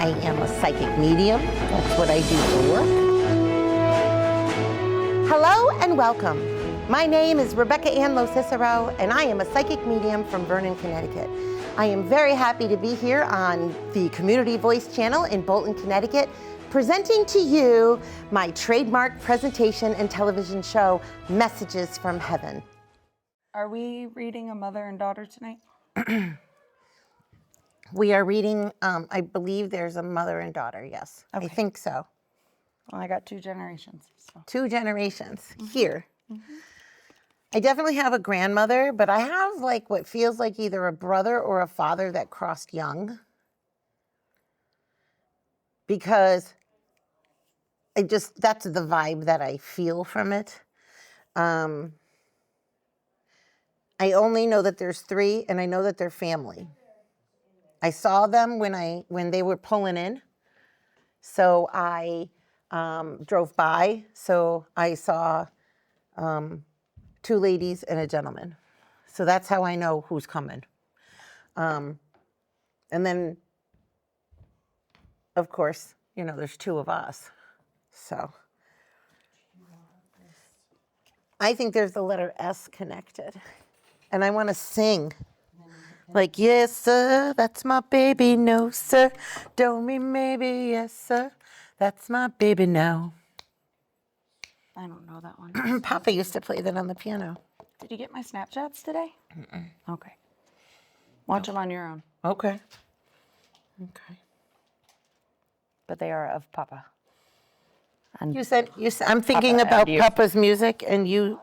I am a psychic medium. That's what I do for work. Hello and welcome. My name is Rebecca Ann LoCicero, and I am a psychic medium from Vernon, Connecticut. I am very happy to be here on the Community Voice channel in Bolton, Connecticut, presenting to you my trademark presentation and television show, Messages from Heaven. Are we reading a mother and daughter tonight? We are reading, I believe there's a mother and daughter, yes. Okay. I think so. Well, I got 2 generations. So. 2 generations here. I definitely have a grandmother, but I have like what feels like either a brother or a father that crossed young. Because that's the vibe that I feel from it. I only know that there's 3, and I know that they're family. I saw them when they were pulling in. So I drove by, so I saw 2 ladies and a gentleman. So that's how I know who's coming. And then, of course, you know, there's 2 of us. So I think there's the letter S connected. And I want to sing. Like, yes, sir, that's my baby. No, sir, don't mean maybe. Yes, sir, that's my baby now. I don't know that one. Papa used to play that on the piano. Did you get my Snapchats today? Okay. Watch them on your own. Okay. But they are of Papa. And I'm thinking Papa about and you. Papa's music, and you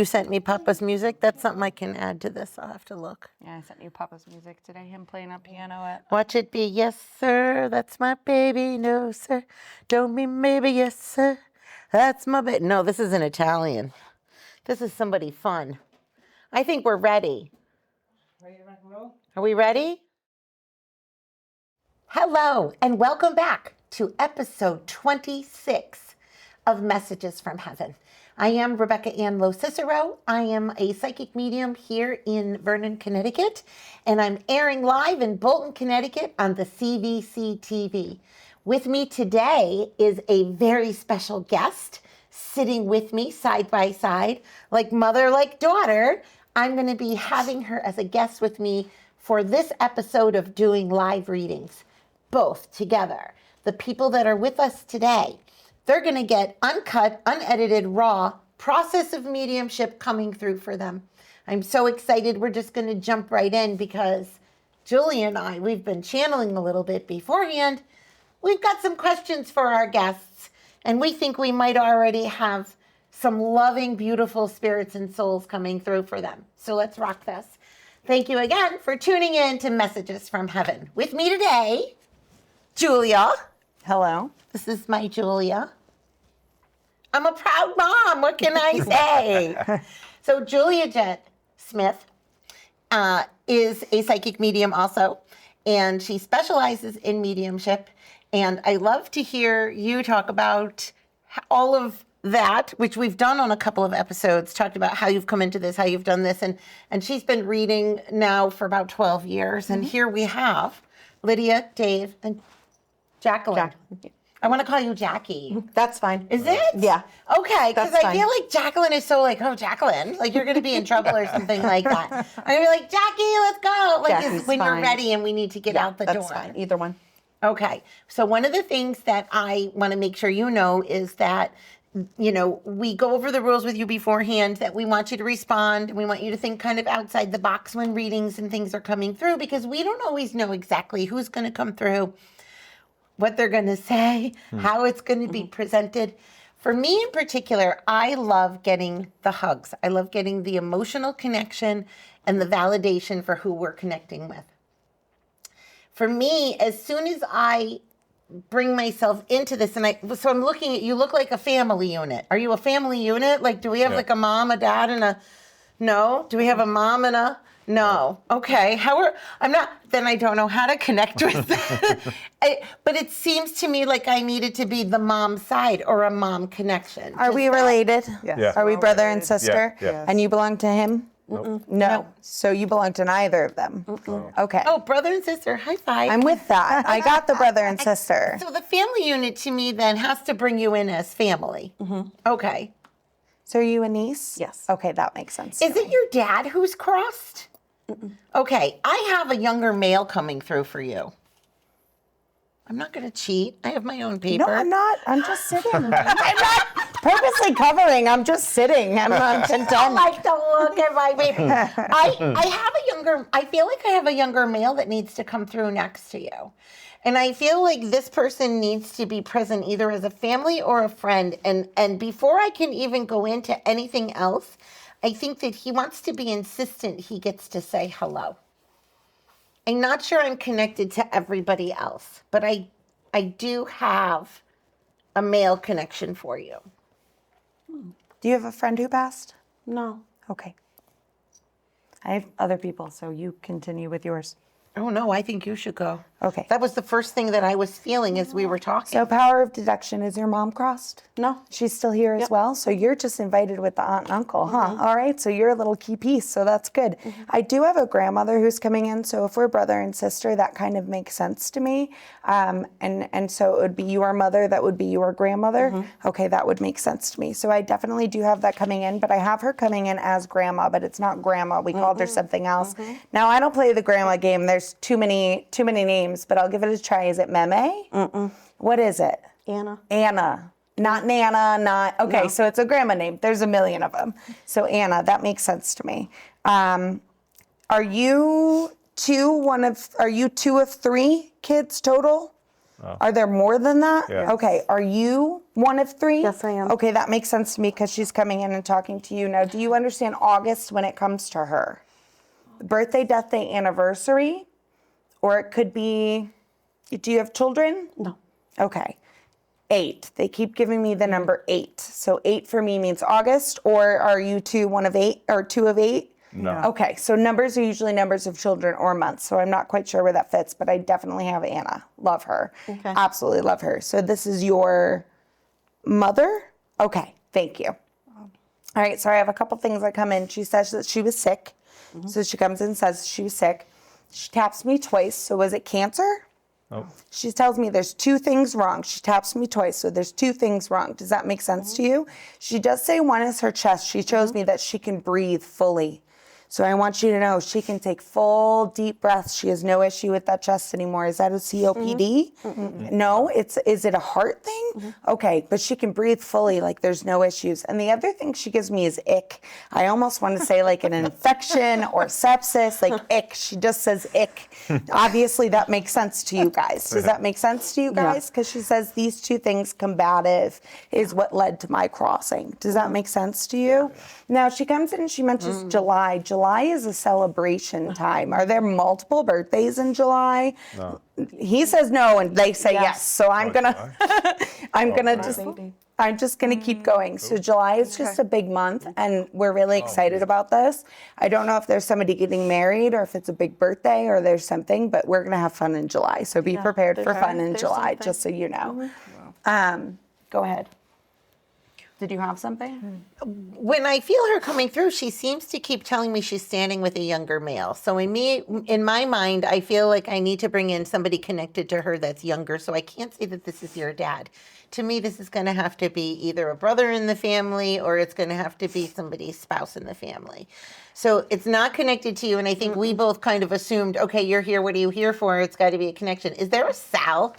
sent me Papa's music. That's something I can add to this. I'll have to look. Yeah, I sent you Papa's music today, him playing a piano at... Watch it be, yes, sir, that's my baby. No, sir, don't mean maybe. Yes, sir, that's my baby. No, this isn't Italian. This is somebody fun. I think we're ready. Ready to rock and roll? Are we ready? Hello, and welcome back to episode 26 of Messages from Heaven. I am Rebecca Ann LoCicero. I am a psychic medium here in Vernon, Connecticut, and I'm airing live in Bolton, Connecticut on the CVC TV. With me today is a very special guest sitting with me side by side, like mother, like daughter. I'm going to be having her as a guest with me for this episode of doing live readings, both together. The people that are with us today, they're going to get uncut, unedited, raw process of mediumship coming through for them. I'm so excited. We're just going to jump right in because Julie and I, we've been channeling a little bit beforehand. We've got some questions for our guests, and we think we might already have some loving, beautiful spirits and souls coming through for them. So let's rock this. Thank you again for tuning in to Messages from Heaven. With me today, Julia. Hello. This is my Julia. I'm a proud mom. What can I say? So Julia Jett Smith is a psychic medium also, and she specializes in mediumship. And I love to hear you talk about all of that, which we've done on a couple of episodes, talked about how you've come into this, how you've done this. And she's been reading now for about 12 years. And here we have Lydia, Dave, and Jacqueline. I want to call you Jackie. That's fine. Is it? Yeah. Okay, because That's I feel like Jacqueline is so like, oh, Jacqueline, like you're going to be in trouble or something like that. I'm going to be like, Jackie, let's go. Like Jackie's when you're fine. ready and we need to get out the door. That's fine. Either one. Okay, so one of the things that I want to make sure you know is that, you know, we go over the rules with you beforehand, that we want you to respond. We want you to think kind of outside the box when readings and things are coming through, because we don't always know exactly who's going to come through, what they're going to say, how it's going to be presented. For me in particular, I love getting the hugs. I love getting the emotional connection and the validation for who we're connecting with. For me, as soon as I bring myself into this, so I'm looking at, you look like a family unit. Are you a family unit? Like, do we have like a mom, a dad, and a, no? Do we have a mom and a, no? Okay, then I don't know how to connect with that. But it seems to me like I needed to be the mom side or a mom connection. Are we related? Yes. Yeah. Are we brother and sister? Yeah. And you belong to him? No. So you belong to neither of them. Okay. Oh, brother and sister, high five. I'm with that. I got the brother and sister. So the family unit to me then has to bring you in as family. Okay. So are you a niece? Yes. Okay, that makes sense. Is it your dad who's crossed? Okay, I have a younger male coming through for you. I'm not going to cheat. I have my own paper. No, I'm not. I'm just sitting. I'm not purposely covering. I'm just sitting. I'm not I content. like to look at my paper. I feel like I have a younger male that needs to come through next to you. And I feel like this person needs to be present either as a family or a friend. And before I can even go into anything else, I think that he wants to be insistent he gets to say hello. I'm not sure I'm connected to everybody else, but I do have a male connection for you. Do you have a friend who passed? No. Okay. I have other people, so you continue with yours. Oh, no, I think you should go. Okay. That was the first thing that I was feeling as we were talking. So power of deduction, is your mom crossed? No. She's still here as well? So you're just invited with the aunt and uncle, huh? All right, so you're a little key piece, so that's good. I do have a grandmother who's coming in, so if we're brother and sister, that kind of makes sense to me. And so it would be your mother, that would be your grandmother. Okay, that would make sense to me. So I definitely do have that coming in, but I have her coming in as grandma, but it's not grandma. We called her something else. Now, I don't play the grandma game. There's too many names, but I'll give it a try. Is it Meme? What is it? Anna. Anna. Not Nana, not, okay, so it's a grandma name. There's a million of them. So Anna, that makes sense to me. Are you two of three kids total? Are there more than that? Yeah. Okay, are you one of three? Yes, I am. Okay, that makes sense to me because she's coming in and talking to you. Now, do you understand August when it comes to her? Birthday, death day, anniversary? Or it could be, do you have children? No. Okay. 8. They keep giving me the number 8. So 8 for me means August, or are you one of 8 or 2 of 8? No. Okay, so numbers are usually numbers of children or months, so I'm not quite sure where that fits, but I definitely have Anna. Love her. Okay. Absolutely love her. So this is your mother? Okay, thank you. All right, so I have a couple things that come in. She says that she was sick. So she comes in and says she was sick. She taps me twice. So was it cancer? Nope. She tells me there's 2 things wrong. She taps me twice, so there's 2 things wrong. Does that make sense to you? She does say one is her chest. She shows me that she can breathe fully. So I want you to know she can take full deep breaths. She has no issue with that chest anymore. Is that a COPD? No, is it a heart thing? Okay, but she can breathe fully, like there's no issues. And the other thing she gives me is ick. I almost want to say like an infection or sepsis, like ick. She just says ick. Obviously that makes sense to you guys. Does that make sense to you guys? Because she says these 2 things combative is what led to my crossing. Does that make sense to you? Now she comes in and she mentions July. July is a celebration time. Are there multiple birthdays in July? No. He says no, and they say yes. So I'm gonna, I'm just gonna keep going. So July is just a big month, and we're really excited about this. I don't know if there's somebody getting married or if it's a big birthday or there's something, but we're gonna have fun in July. So be prepared for fun in July, just so you know. Go ahead. Did you have something? When I feel her coming through, she seems to keep telling me she's standing with a younger male. So in my mind, I feel like I need to bring in somebody connected to her that's younger. So I can't say that this is your dad. To me, this is going to have to be either a brother in the family or it's going to have to be somebody's spouse in the family. So it's not connected to you. And I think we both kind of assumed, okay, you're here. What are you here for? It's got to be a connection. Is there a Sal?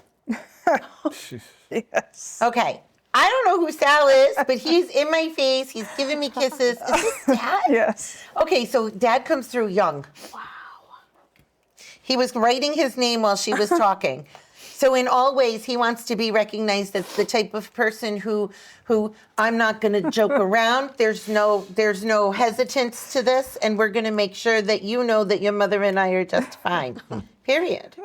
Yes. Okay. I don't know who Sal is, but he's in my face. He's giving me kisses. Is this Dad? Yes. Okay, so Dad comes through young. Wow. He was writing his name while she was talking. So in all ways, he wants to be recognized as the type of person who I'm not going to joke around. There's no hesitance to this, and we're going to make sure that you know that your mother and I are just fine. Period.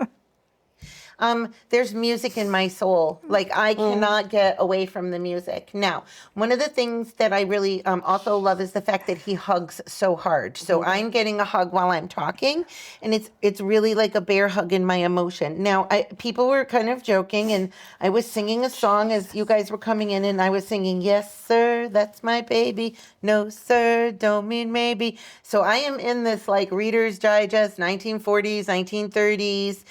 There's music in my soul. Like I cannot get away from the music. Now, one of the things that I really also love is the fact that he hugs so hard. So I'm getting a hug while I'm talking, and it's really like a bear hug in my emotion. Now, people were kind of joking, and I was singing a song as you guys were coming in, and I was singing, "Yes, sir, that's my baby. No, sir, don't mean maybe." So I am in this like Reader's Digest, 1940s, 1930s,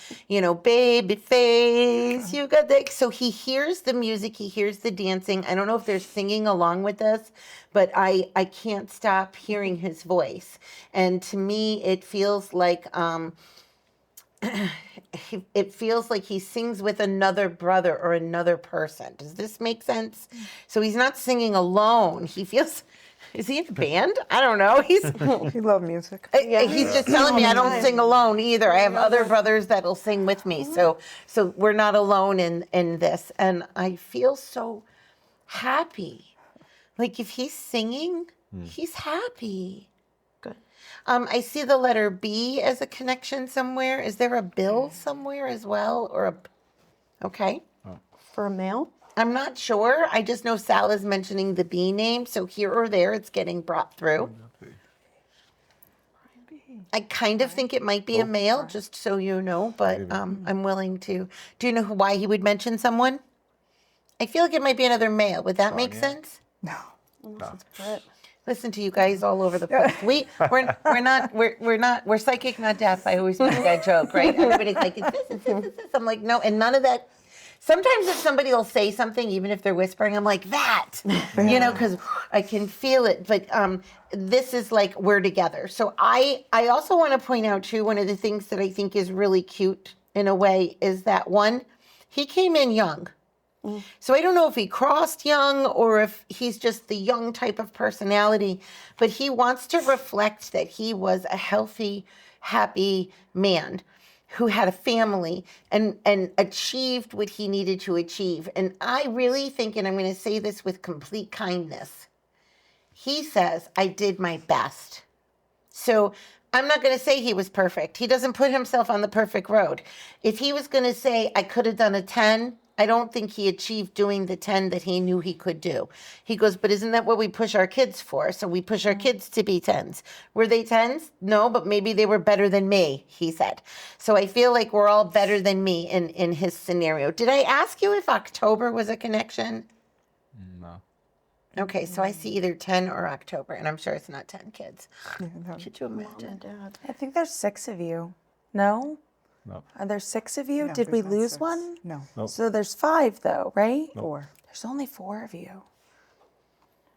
baby face, you got that. So he hears the music, he hears the dancing. I don't know if they're singing along with us, but I can't stop hearing his voice. And to me, it feels like he sings with another brother or another person. Does this make sense? So he's not singing alone. He feels. Is he in a band? I don't know. He loves music. He's just telling me I don't sing alone either. I have other brothers that'll sing with me. So we're not alone in this. And I feel so happy. Like if he's singing, he's happy. Good. I see the letter B as a connection somewhere. Is there a Bill somewhere as well? Okay. For a male? I'm not sure. I just know Sal is mentioning the B name, so here or there it's getting brought through. I kind of think it might be a male, just so you know, but I'm willing to. Do you know why he would mention someone? I feel like it might be another male. Would that make sense? No. Listen to you guys all over the place. We're psychic, not deaf. I always make that joke, right? Everybody's like, it's this, it's this, it's this. I'm like, no, and none of that. Sometimes if somebody will say something, even if they're whispering, I'm like, that, because I can feel it. But this is like we're together. So I also want to point out, too, one of the things that I think is really cute in a way is that, one, he came in young. So I don't know if he crossed young or if he's just the young type of personality, but he wants to reflect that he was a healthy, happy man who had a family and achieved what he needed to achieve. And I really think, and I'm going to say this with complete kindness, he says, I did my best. So I'm not going to say he was perfect. He doesn't put himself on the perfect road. If he was going to say, I could have done a 10, I don't think he achieved doing the 10 that he knew he could do. He goes, but isn't that what we push our kids for? So we push our kids to be 10s. Were they 10s? No, but maybe they were better than me, he said. So I feel like we're all better than me in his scenario. Did I ask you if October was a connection? No. Okay, so I see either 10 or October, and I'm sure it's not 10 kids. Yeah, no. Could you imagine? I think there's 6 of you. No? No. Are there 6 of you? No, Did we there's not lose 6. one? No. Nope. So there's 5 though, right? 4. There's only 4 of you.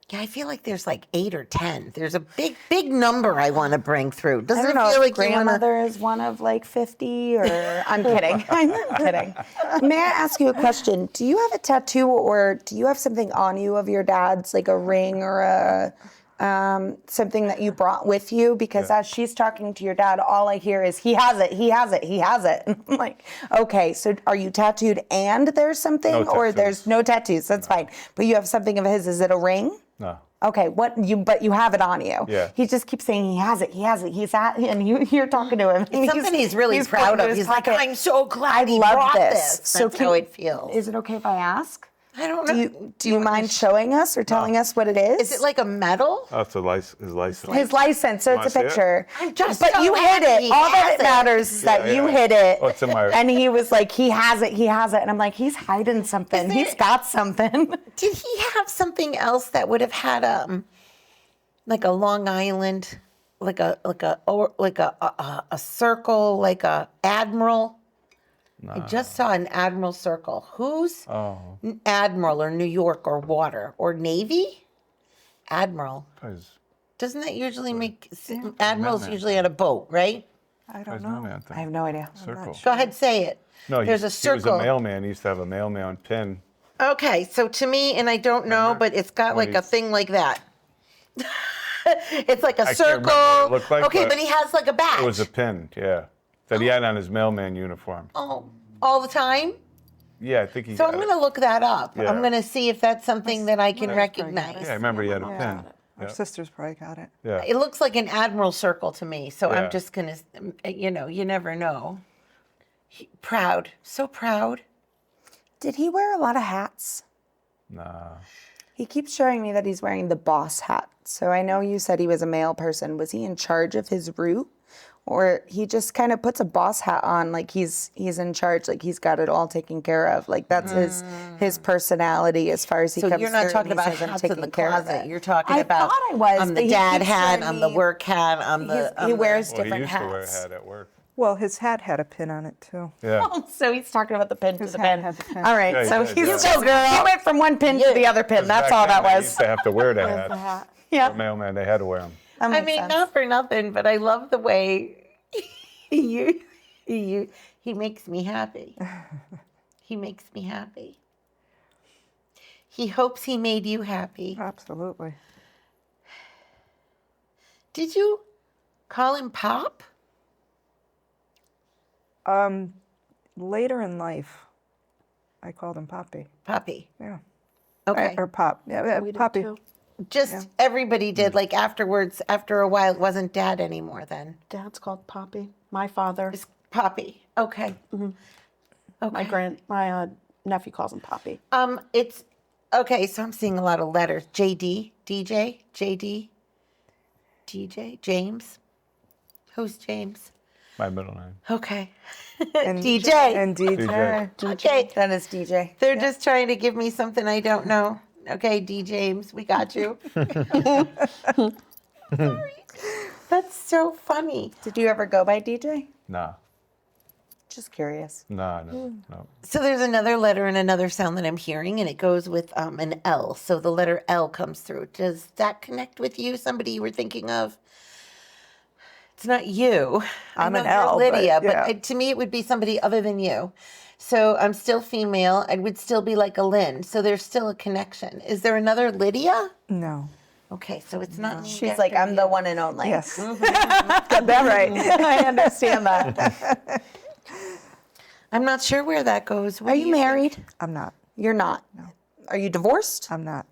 Yeah, I feel like there's like 8 or 10. There's a big number I want to bring through. I Doesn't don't it know feel if like you want to? grandmother is one of like 50 or I'm kidding. I'm kidding. May I ask you a question? Do you have a tattoo or do you have something on you of your dad's, like a ring or a something that you brought with you? Because as she's talking to your dad, all I hear is he has it, he has it, he has it. And I'm like, okay, so are you tattooed and there's something, No or tattoos. there's no tattoos? That's fine. But you have something of his. Is it a ring? No. Okay, but you have it on you. Yeah. He just keeps saying he has it, he's at, and you're talking to him. And It's something he's really proud putting it of. in his He's like, pocket. I'm so glad I he love brought this. this. So That's how it feels. Is it okay if I ask? I don't know. Do you mind showing us or telling us what it is? Is it like a medal? That's his license. His license, so Wanna it's a see it? picture. I'm just but so you hit happy it. he All that has it it. matters is that you Yeah. hit it. Oh, it's in my- And he was like, he has it, and I'm like, he's hiding something. Is He's it- got something. Did he have something else that would have had like a Long Island, like a circle, like a admiral? I just saw an admiral circle. Who's admiral or New York or water or Navy? Admiral. Doesn't that usually make admiral's mailman usually on a boat, right? I don't know. I have no idea. Circle. Go ahead, say it. No, There's a He circle. was a mailman. He used to have a mailman pin. Okay, so to me, and I don't know, but it's got like a he's- thing like that. It's like a can't circle. remember what it looked like, Okay, but but he has like a badge. It was a pin, yeah, that he had on his mailman uniform. Oh, all the time? Yeah, I think he So got I'm it. going to look that up. Yeah. I'm going to see if that's something that I can That's pretty recognize. nice. Yeah, I remember he had a pin. Our Yeah. sister's probably got it. Yeah. It looks like an admiral circle to me, so Yeah. I'm just going to, you never know. Proud, so proud. Did he wear a lot of hats? Nah. He keeps showing me that he's wearing the boss hat. So I know you said he was a male person. Was he in charge of his route? Or he just kind of puts a boss hat on like he's in charge, like he's got it all taken care of. Like that's his personality as far as he So comes you're not through talking and he about says, "I'm hats in taking the care of closet. it." You're talking I about thought I was, I'm but the he dad keeps hat, showing I'm the me- work hat, I'm the. He wears Well, he different used to wear a hats. hat at work. Well, his hat had a pin on it too. Yeah. So he's talking about the pin to His the hat pin. had the pin. All right, Yeah, he so did, he's yeah. still girl. He went from one pin to the other pin. That's Back all then, that They was. used to have to wear the hat. Yeah, The mailman, they had to wear them. that I makes mean, sense. not for nothing, but I love the way he makes me happy. He makes me happy. He hopes he made you happy. Absolutely. Did you call him Pop? Later in life, I called him Poppy. Poppy. Yeah. Okay. Or Pop. Yeah, Poppy. Just everybody did. Like afterwards, after a while, it wasn't Dad anymore then. Dad's called Poppy. My father, It's Poppy. Okay. Okay. my nephew calls him Poppy. It's okay. So I'm seeing a lot of letters. JD, DJ, JD, DJ, James. Who's James? My middle name. Okay. And DJ. And DJ. DJ. Okay. That is DJ. They're just trying to give me something I don't know. Okay, D. James, we got you. Sorry. That's so funny. Did you ever go by DJ? Nah. Just curious. Nah, no. So there's another letter and another sound that I'm hearing, and it goes with an L. So the letter L comes through. Does that connect with you? Somebody you were thinking of? It's not you. I'm I an know you're L, but Lydia, yeah. to me it would be somebody other than you. So I'm still female. I would still be like a Lynn. So there's still a connection. Is there another Lydia? No. Okay, so it's not. named She's like, after I'm the you. one and only. Yes. Got that right. I understand that. I'm not sure where that goes. What Are do you think? married? I'm not. You're not. No. Are you divorced? I'm not.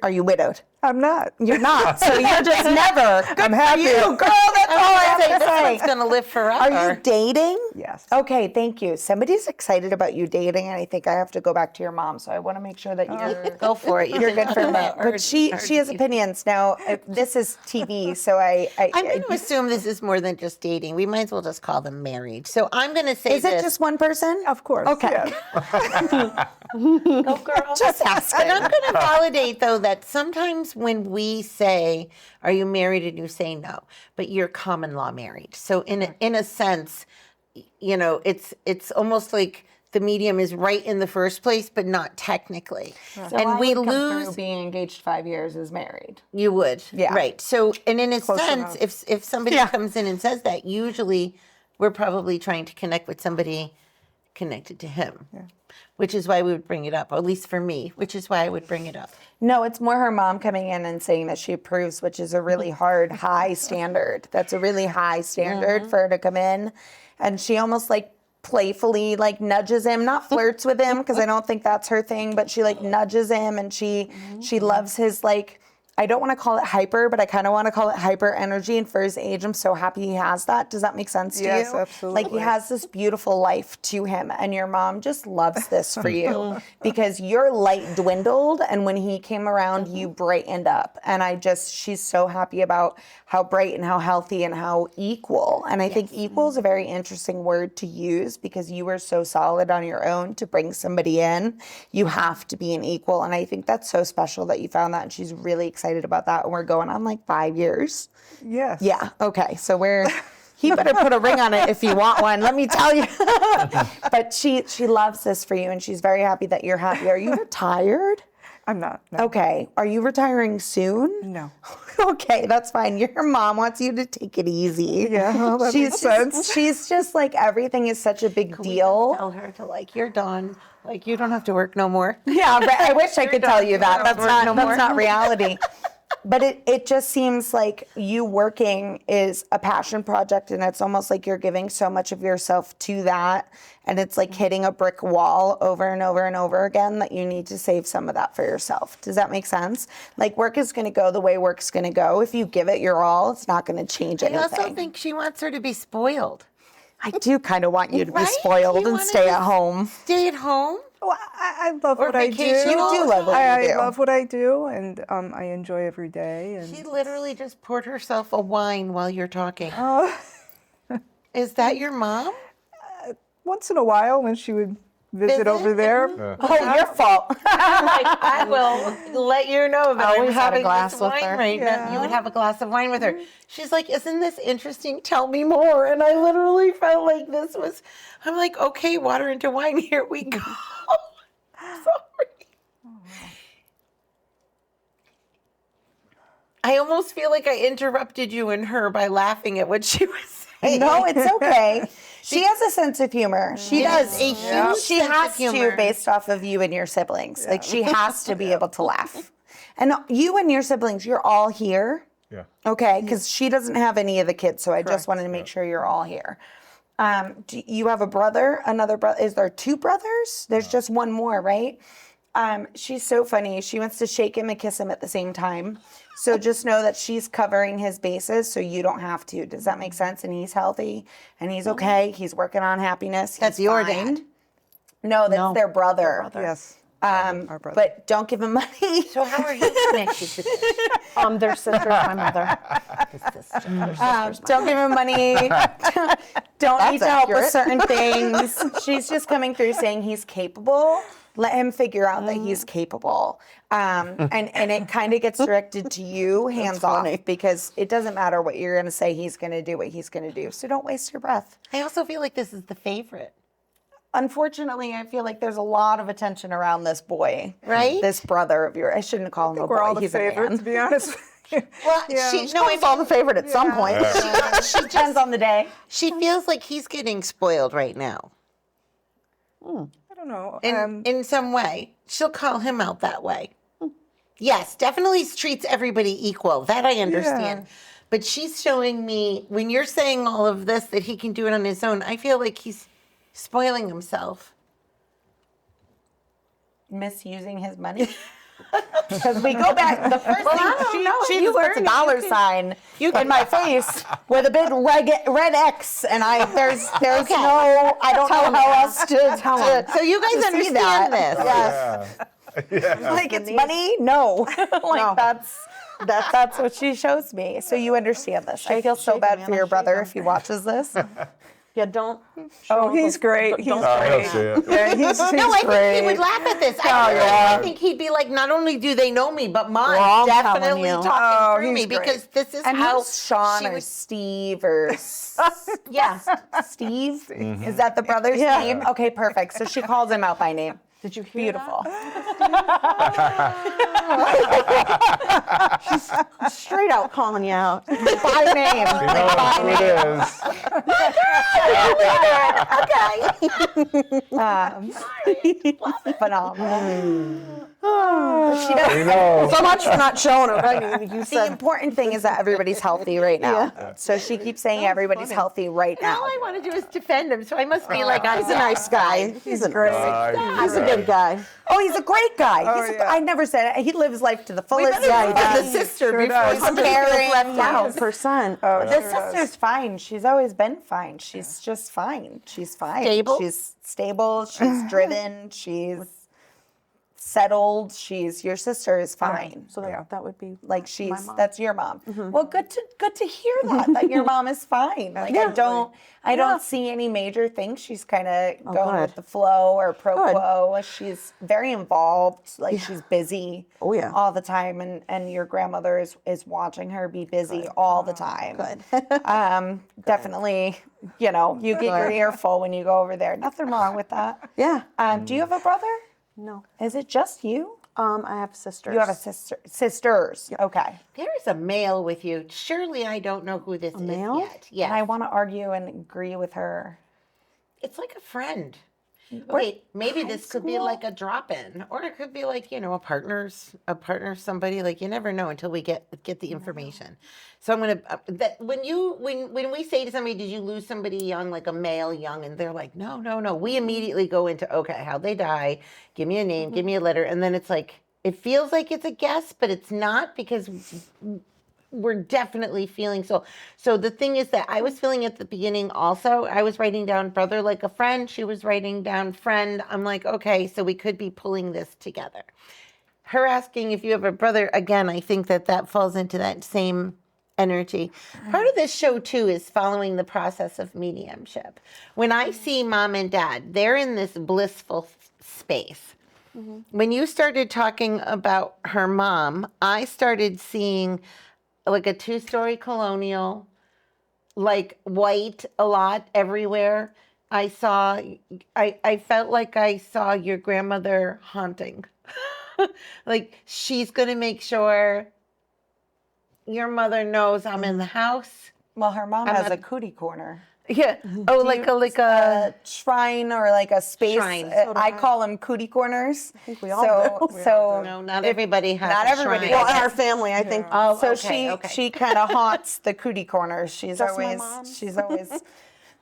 Are you widowed? I'm not. You're not. So you're just never. Good I'm happy. for you, girl. That's all I have to This say. one's gonna live forever. Are you dating? Yes. Okay, thank you. Somebody's excited about you dating, and I think I have to go back to your mom. So I want to make sure that you're Go for it. you're good for me. But she has opinions. Now this is TV, so I'm going to assume this is more than just dating. We might as well just call them married. So I'm going to say is it just one person? Of course. Okay. yes. go girl? Just asking. And I'm going to validate though that sometimes when we say, "Are you married?" and you say no, but you're common law married. So in a sense, you know, it's almost like the medium is right in the first place, but not technically. And we lose. being engaged 5 years is married. You would, Yeah. right? So, and in a Close sense, enough. if somebody comes in and says that, usually we're probably trying to connect with somebody connected to him, which is why we would bring it up. Or at least for me, which is why I would bring it up. No, it's more her mom coming in and saying that she approves, which is a really hard, high standard. That's a really high standard for her to come in. And she almost like playfully like nudges him, not flirts with him, because I don't think that's her thing, but she like nudges him and she loves his like, I don't want to call it hyper, but I kind of want to call it hyper energy. And for his age, I'm so happy he has that. Does that make sense to you? Yes, absolutely. Like he has this beautiful life to him, and your mom just loves this for you because your light dwindled, and when he came around, you brightened up. And she's so happy about how bright and how healthy and how equal. And I think equal is a very interesting word to use because you were so solid on your own to bring somebody in. You have to be an equal. And I think that's so special that you found that, and she's really excited about that. And we're going on like 5 years. Yes. Yeah. Okay. So he better put a ring on it if you want one. Let me tell you. But she loves this for you, and she's very happy that you're happy. Are you retired? I'm not. No. Okay. Are you retiring soon? No. Okay, that's fine. Your mom wants you to take it easy. Yeah, well, that makes sense. She's just like, everything is such a big deal. Tell her to like, you're done. Like, you don't have to work no more. Yeah, but I wish I could tell you that. That's no more. not reality. But it just seems like you working is a passion project, and it's almost like you're giving so much of yourself to that, and it's like hitting a brick wall over and over and over again that you need to save some of that for yourself. Does that make sense? Like work is going to go the way work's going to go. If you give it your all, it's not going to change I anything. also think she wants her to be spoiled. I do kind of want you to be Right? spoiled You and wanna stay at just home. Stay at home? Well, I love Or what I do. vacation. You do love what I you do. love what I do, and I enjoy every day. She And literally just poured herself a wine while you're talking. Oh. Is that your mom? Once in a while, when she would visit over there, Oh, your fault. I will let you know that I'm Always had a having glass this with wine her. right now. You would Yeah. have a glass of wine with her. She's like, "Isn't this interesting? Tell me more." And I literally felt like this was. I'm like, "Okay, water into wine. Here we go." Sorry. I almost feel like I interrupted you and her by laughing at what she was saying. No, it's okay. She has a sense of humor. She does. a huge She sense of has humor. to, based off of you and your siblings. Like she has to be able to laugh. And you and your siblings, you're all here. Yeah. Okay, because she doesn't have any of the kids, so I just wanted to make sure you're all here. Do you have a brother? Another brother? Is there two brothers? There's just one more, right? She's so funny. She wants to shake him and kiss him at the same time. So just know that she's covering his bases, so you don't have to. Does that make sense? And he's healthy, and he's okay. He's working on happiness. That's He's your fine. dad. No, that's their brother. yes, our brother. But don't give him money. So how are you connected to this? Their sister's my mother. Don't give him money. Don't need to help with accurate. certain things. She's just coming through saying he's capable. Let him figure out that he's capable. And it kind of gets directed to you, hands off, because it doesn't matter what you're going to say. He's going to do what he's going to do. So don't waste your breath. I also feel like this is the favorite. Unfortunately, I feel like there's a lot of attention around this boy. Right? This brother of yours. I shouldn't call him a We're all boy. the He's a favorite, man. to be honest with you. Well, Yeah. she, No, I saw the favorite at some point. She depends on the day. she feels like he's getting spoiled right now. I don't know. In some way. She'll call him out that way. Yes, definitely treats everybody equal. That I understand. Yeah. But she's showing me, when you're saying all of this, that he can do it on his own, I feel like he's spoiling himself. Misusing his money. Because we go back, the first Well, I thing don't know. she You just puts a learn. dollar You can- sign in my face with a big red X, and there's Okay. no, I don't know how else to tell him. So you guys see understand that. this. Yes. Like it's money? No. Like that's what she shows me. So you understand this. I feel so shake bad him, for man, your shake brother him. if he watches this. Yeah, don't. Oh, he's great. He's Oh, he'll great. see it. Yeah, he's No, I think great. he would laugh at this. I think he'd be like, not only do they know me, but mom I'm telling definitely you. talking through he's me great. because this is And how who's Sean she or would. Steve or Yeah. Steve? Is that the brother's name? Okay, perfect. So she calls him out by name. Did you hear Beautiful. Straight out calling you out. By name. You know who it is. Phenomenal. We know. So much for not showing it. I mean, you The said important thing is that everybody's healthy right now. So she keeps saying everybody's healthy right All now. I want to do is defend him, so I must be like, he's a nice guy. He's great. He's a good guy. Oh, he's a great guy. I never said it. He lives life to the fullest. better Yeah, look at the sister before does. somebody feels left out. 100%. Oh, The sister's fine. She's always been fine. She's just fine. She's fine. Stable? She's stable. She's driven. She's settled. Your sister is fine. So that would be Like my mom. that's your mom. Well, good to hear that your mom is fine. Like I don't see any major things. She's kind of going good. with the flow or pro Good. quo. She's very involved. Like she's busy. Oh, yeah. all the time. And your grandmother is watching her be busy all the time. Good. Definitely. You get your ear full when you go over there. Nothing wrong with that. Yeah. Do you have a brother? No. Is it just you? I have sisters. You have a sister. Sisters. Okay. There is a male with you. Surely I don't know who this is male? yet. Yes. And I want to argue and agree with her. It's like a friend. Wait, maybe this could be like a drop-in, or it could be like a partner, somebody. Like you never know until we get the information. So I'm gonna when we say to somebody, "Did you lose somebody young, like a male young?" and they're like, "No, no, no." We immediately go into how'd they die? Give me a name, give me a letter, and then it's like it feels like it's a guess, but it's not because we're definitely feeling so the thing is that I was feeling at the beginning also. I was writing down brother like a friend. She was writing down friend. I'm like, okay, so we could be pulling this together. Her asking if you have a brother, again, I think that falls into that same energy. Part of this show too is following the process of mediumship. When I see mom and dad, they're in this blissful space. When you started talking about her mom, I started seeing like a 2-story colonial, like white a lot everywhere. I felt like I saw your grandmother haunting. Like she's going to make sure your mother knows I'm in the house. Well, her mom I'm has a not- cootie corner. Yeah. Oh, like a shrine or like a space. Shrine. I call them cootie corners. I think we all do. So no, not everybody has not a everybody shrine. has Well, in it. our family, I think. Oh, So okay. she kind of haunts the cootie corners. She's Just my always mom's. she's always.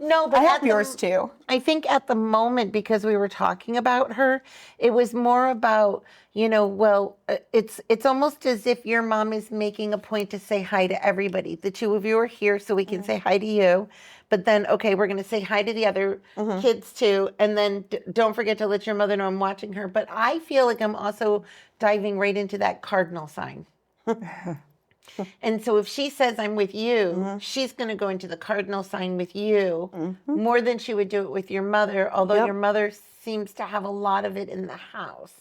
No, but I at have the- yours too. I think at the moment, because we were talking about her, it was more about, well, it's almost as if your mom is making a point to say hi to everybody. The two of you are here so we can say hi to you. But then, okay, we're going to say hi to the other kids too. And then don't forget to let your mother know I'm watching her. But I feel like I'm also diving right into that cardinal sign. And so if she says I'm with you, she's going to go into the cardinal sign with you more than she would do it with your mother, although your mother seems to have a lot of it in the house.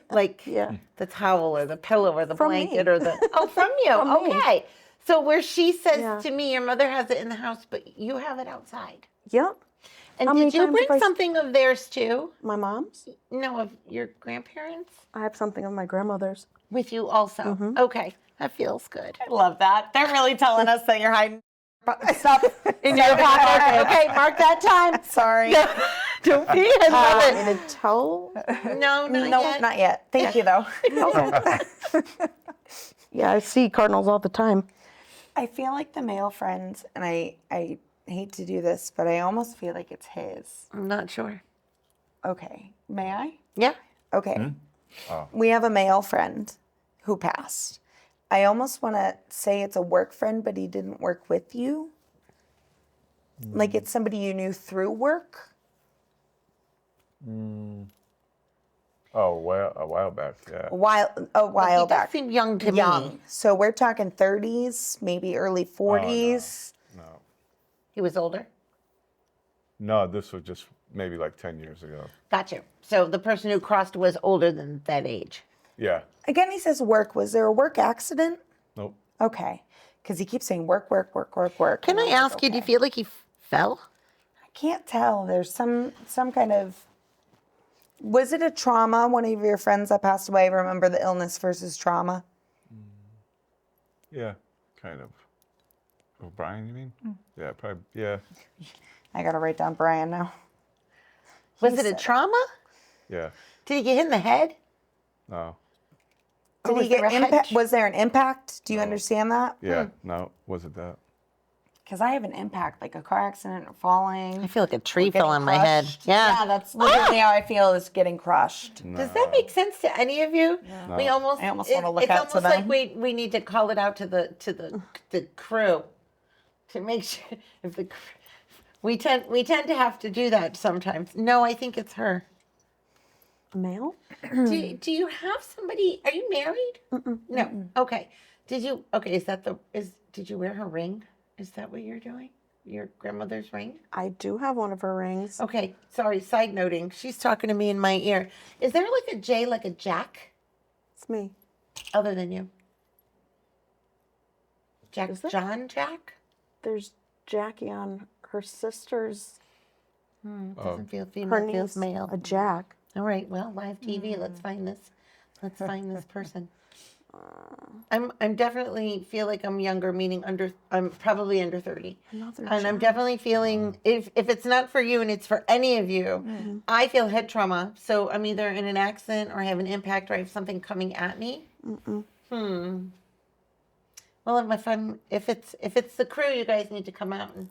Like the towel or the pillow or the blanket me. or the from you. From me. Okay. So where she says Yeah. to me, your mother has it in the house, but you have it outside. Yep. And How many did you times bring have I- something of theirs too? My mom's. No, of your grandparents? I have something of my grandmother's. With you also. Okay. That feels good. I love that. They're really telling us that you're hiding stuff In your pocket. Okay, mark that time. Sorry. Don't be. I love it. And a towel. No, not No, yet. not yet. Thank you though. Yeah, I see cardinals all the time. I feel like the male friend, and I hate to do this, but I almost feel like it's his. I'm not sure. Okay. May I? Yeah. Okay. We have a male friend who passed. I almost want to say it's a work friend, but he didn't work with you. Like it's somebody you knew through work. Oh, well, a while back, yeah. A while He does back. seem young to me. Young. So we're talking 30s, maybe early 40s. No. He was older. No, this was just maybe like 10 years ago. Gotcha. So the person who crossed was older than that age. Yeah. Again, he says work. Was there a work accident? Nope. Okay. Because he keeps saying work, work, work, work, work. Can And I I'm like, ask you, do you okay. feel like he fell? I can't tell. There's some kind of. Was it a trauma? One of your friends that passed away, remember the illness versus trauma? Yeah, kind of. Oh, Brian, you mean? Yeah, probably. Yeah. I got to write down Brian now. Was it a trauma? Yeah. Did he get hit in the head? No. Did was he get there a head impact? Was there an impact? Do you understand that? Yeah. No, wasn't that? Because I have an impact, like a car accident or falling. I feel like a tree getting fell on my head. crushed. Yeah. That's literally how I feel is getting crushed. Does that make sense to any of you? We almost. I almost wanna look it's out to almost like them. we need to call it out to the crew to make sure if the we tend to have to do that sometimes. No, I think it's her. Male? Do you have somebody? Are you married? No. Okay. Did you? Okay. Did you wear her ring? Is that what you're doing? Your grandmother's ring? I do have one of her rings. Okay. Sorry. Side noting. She's talking to me in my ear. Is there like a J, like a Jack, It's me. other than you? Jack, Is there? John, Jack. There's Jackie on her sister's, Doesn't feel her female. Feels niece, male. a Jack. All right. Well, live TV. Let's find this. Let's find this person. I'm definitely feel like I'm younger, meaning I'm probably under 30. Another And I'm Jack. definitely feeling if it's not for you and it's for any of you, I feel head trauma. So I'm either in an accident or I have an impact or I have something coming at me. Well, if it's the crew, you guys need to come out and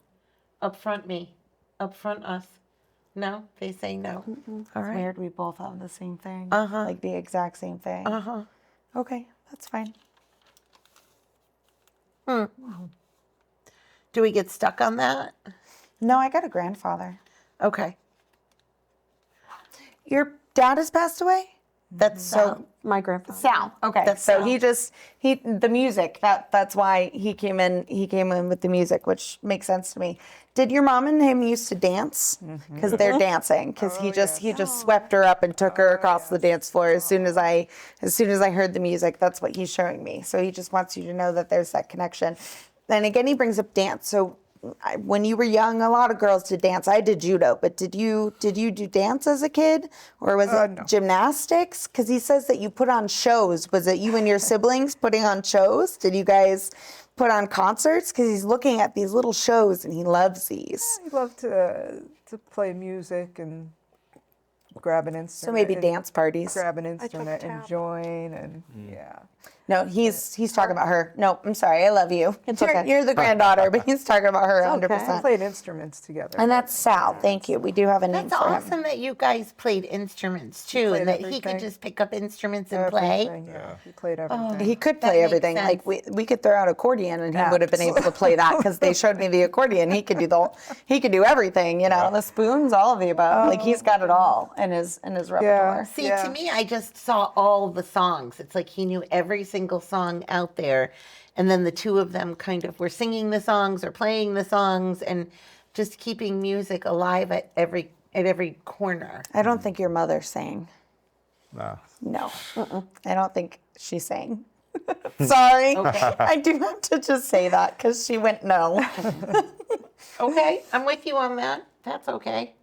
upfront us. No, they say no. All right. Weird, we both have the same thing. Uh-huh. Like the exact same thing. Uh-huh. Okay, that's fine. Do we get stuck on that? No, I got a grandfather. Okay. Your dad has passed away? That's so My grandfather. Sal. Okay. That's so Sal. the music, that's why he came in with the music, which makes sense to me. Did your mom and him used to dance? Because they're dancing. Because he just swept her up and took her across the dance floor as soon as I heard the music. That's what he's showing me. So he just wants you to know that there's that connection. Then again, he brings up dance. So when you were young, a lot of girls did dance. I did judo, but did you do dance as a kid, or was it No. gymnastics? Because he says that you put on shows. Was it you and your siblings putting on shows? Did you guys put on concerts? Because he's looking at these little shows and he loves these. I love to play music and grab an instrument. So maybe dance parties. Grab an instrument and tap. join, and yeah. No, he's talking about her. No, I'm sorry. I love you. It's You're, okay. you're the granddaughter, but he's talking about her 100%. We played instruments together. And that's Sal. Thank you. We do have a name That's for him. awesome that you guys played instruments too, played and that he everything. could just pick up instruments and play. Everything, yeah. He played everything. He could That play makes everything. Like we could throw out accordion and he would have been able to play that because they showed me the accordion. He could do everything. You know, the spoons, all of the above. Like he's got it all in his repertoire. See, to me, I just saw all the songs. It's like he knew every single song out there. And then the two of them kind of were singing the songs or playing the songs and just keeping music alive at every corner. I don't think your mother sang. Nah. No, I don't think she sang. Sorry, I do have to just say that because she went no. Okay, I'm with you on that. That's okay.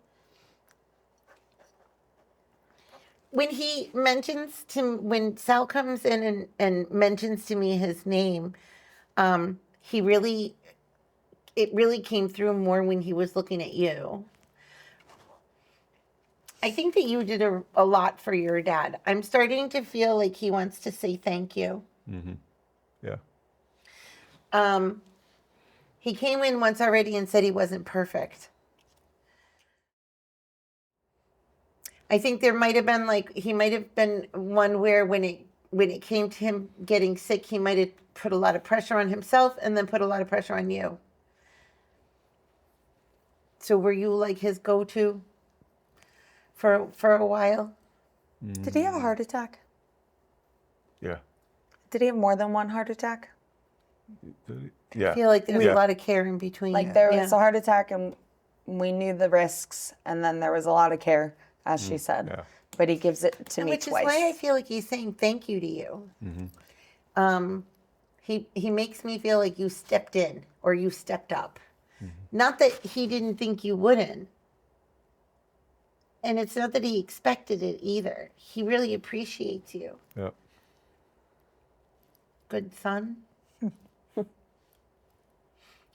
When Sal comes in and mentions to me his name, it really came through more when he was looking at you. I think that you did a lot for your dad. I'm starting to feel like he wants to say thank you. Yeah. He came in once already and said he wasn't perfect. I think there might have been he might have been one where when it came to him getting sick, he might have put a lot of pressure on himself and then put a lot of pressure on you. So were you like his go-to for a while? Did he have a heart attack? Yeah. Did he have more than one heart attack? Yeah. I feel like there's Yeah. a lot of care in between. Like there was a heart attack and we knew the risks, and then there was a lot of care, as she said. yeah. But he gives it to me Which twice. is why I feel like he's saying thank you to you. He makes me feel like you stepped in or you stepped up. Not that he didn't think you wouldn't. And it's not that he expected it either. He really appreciates you. Yeah. Good son.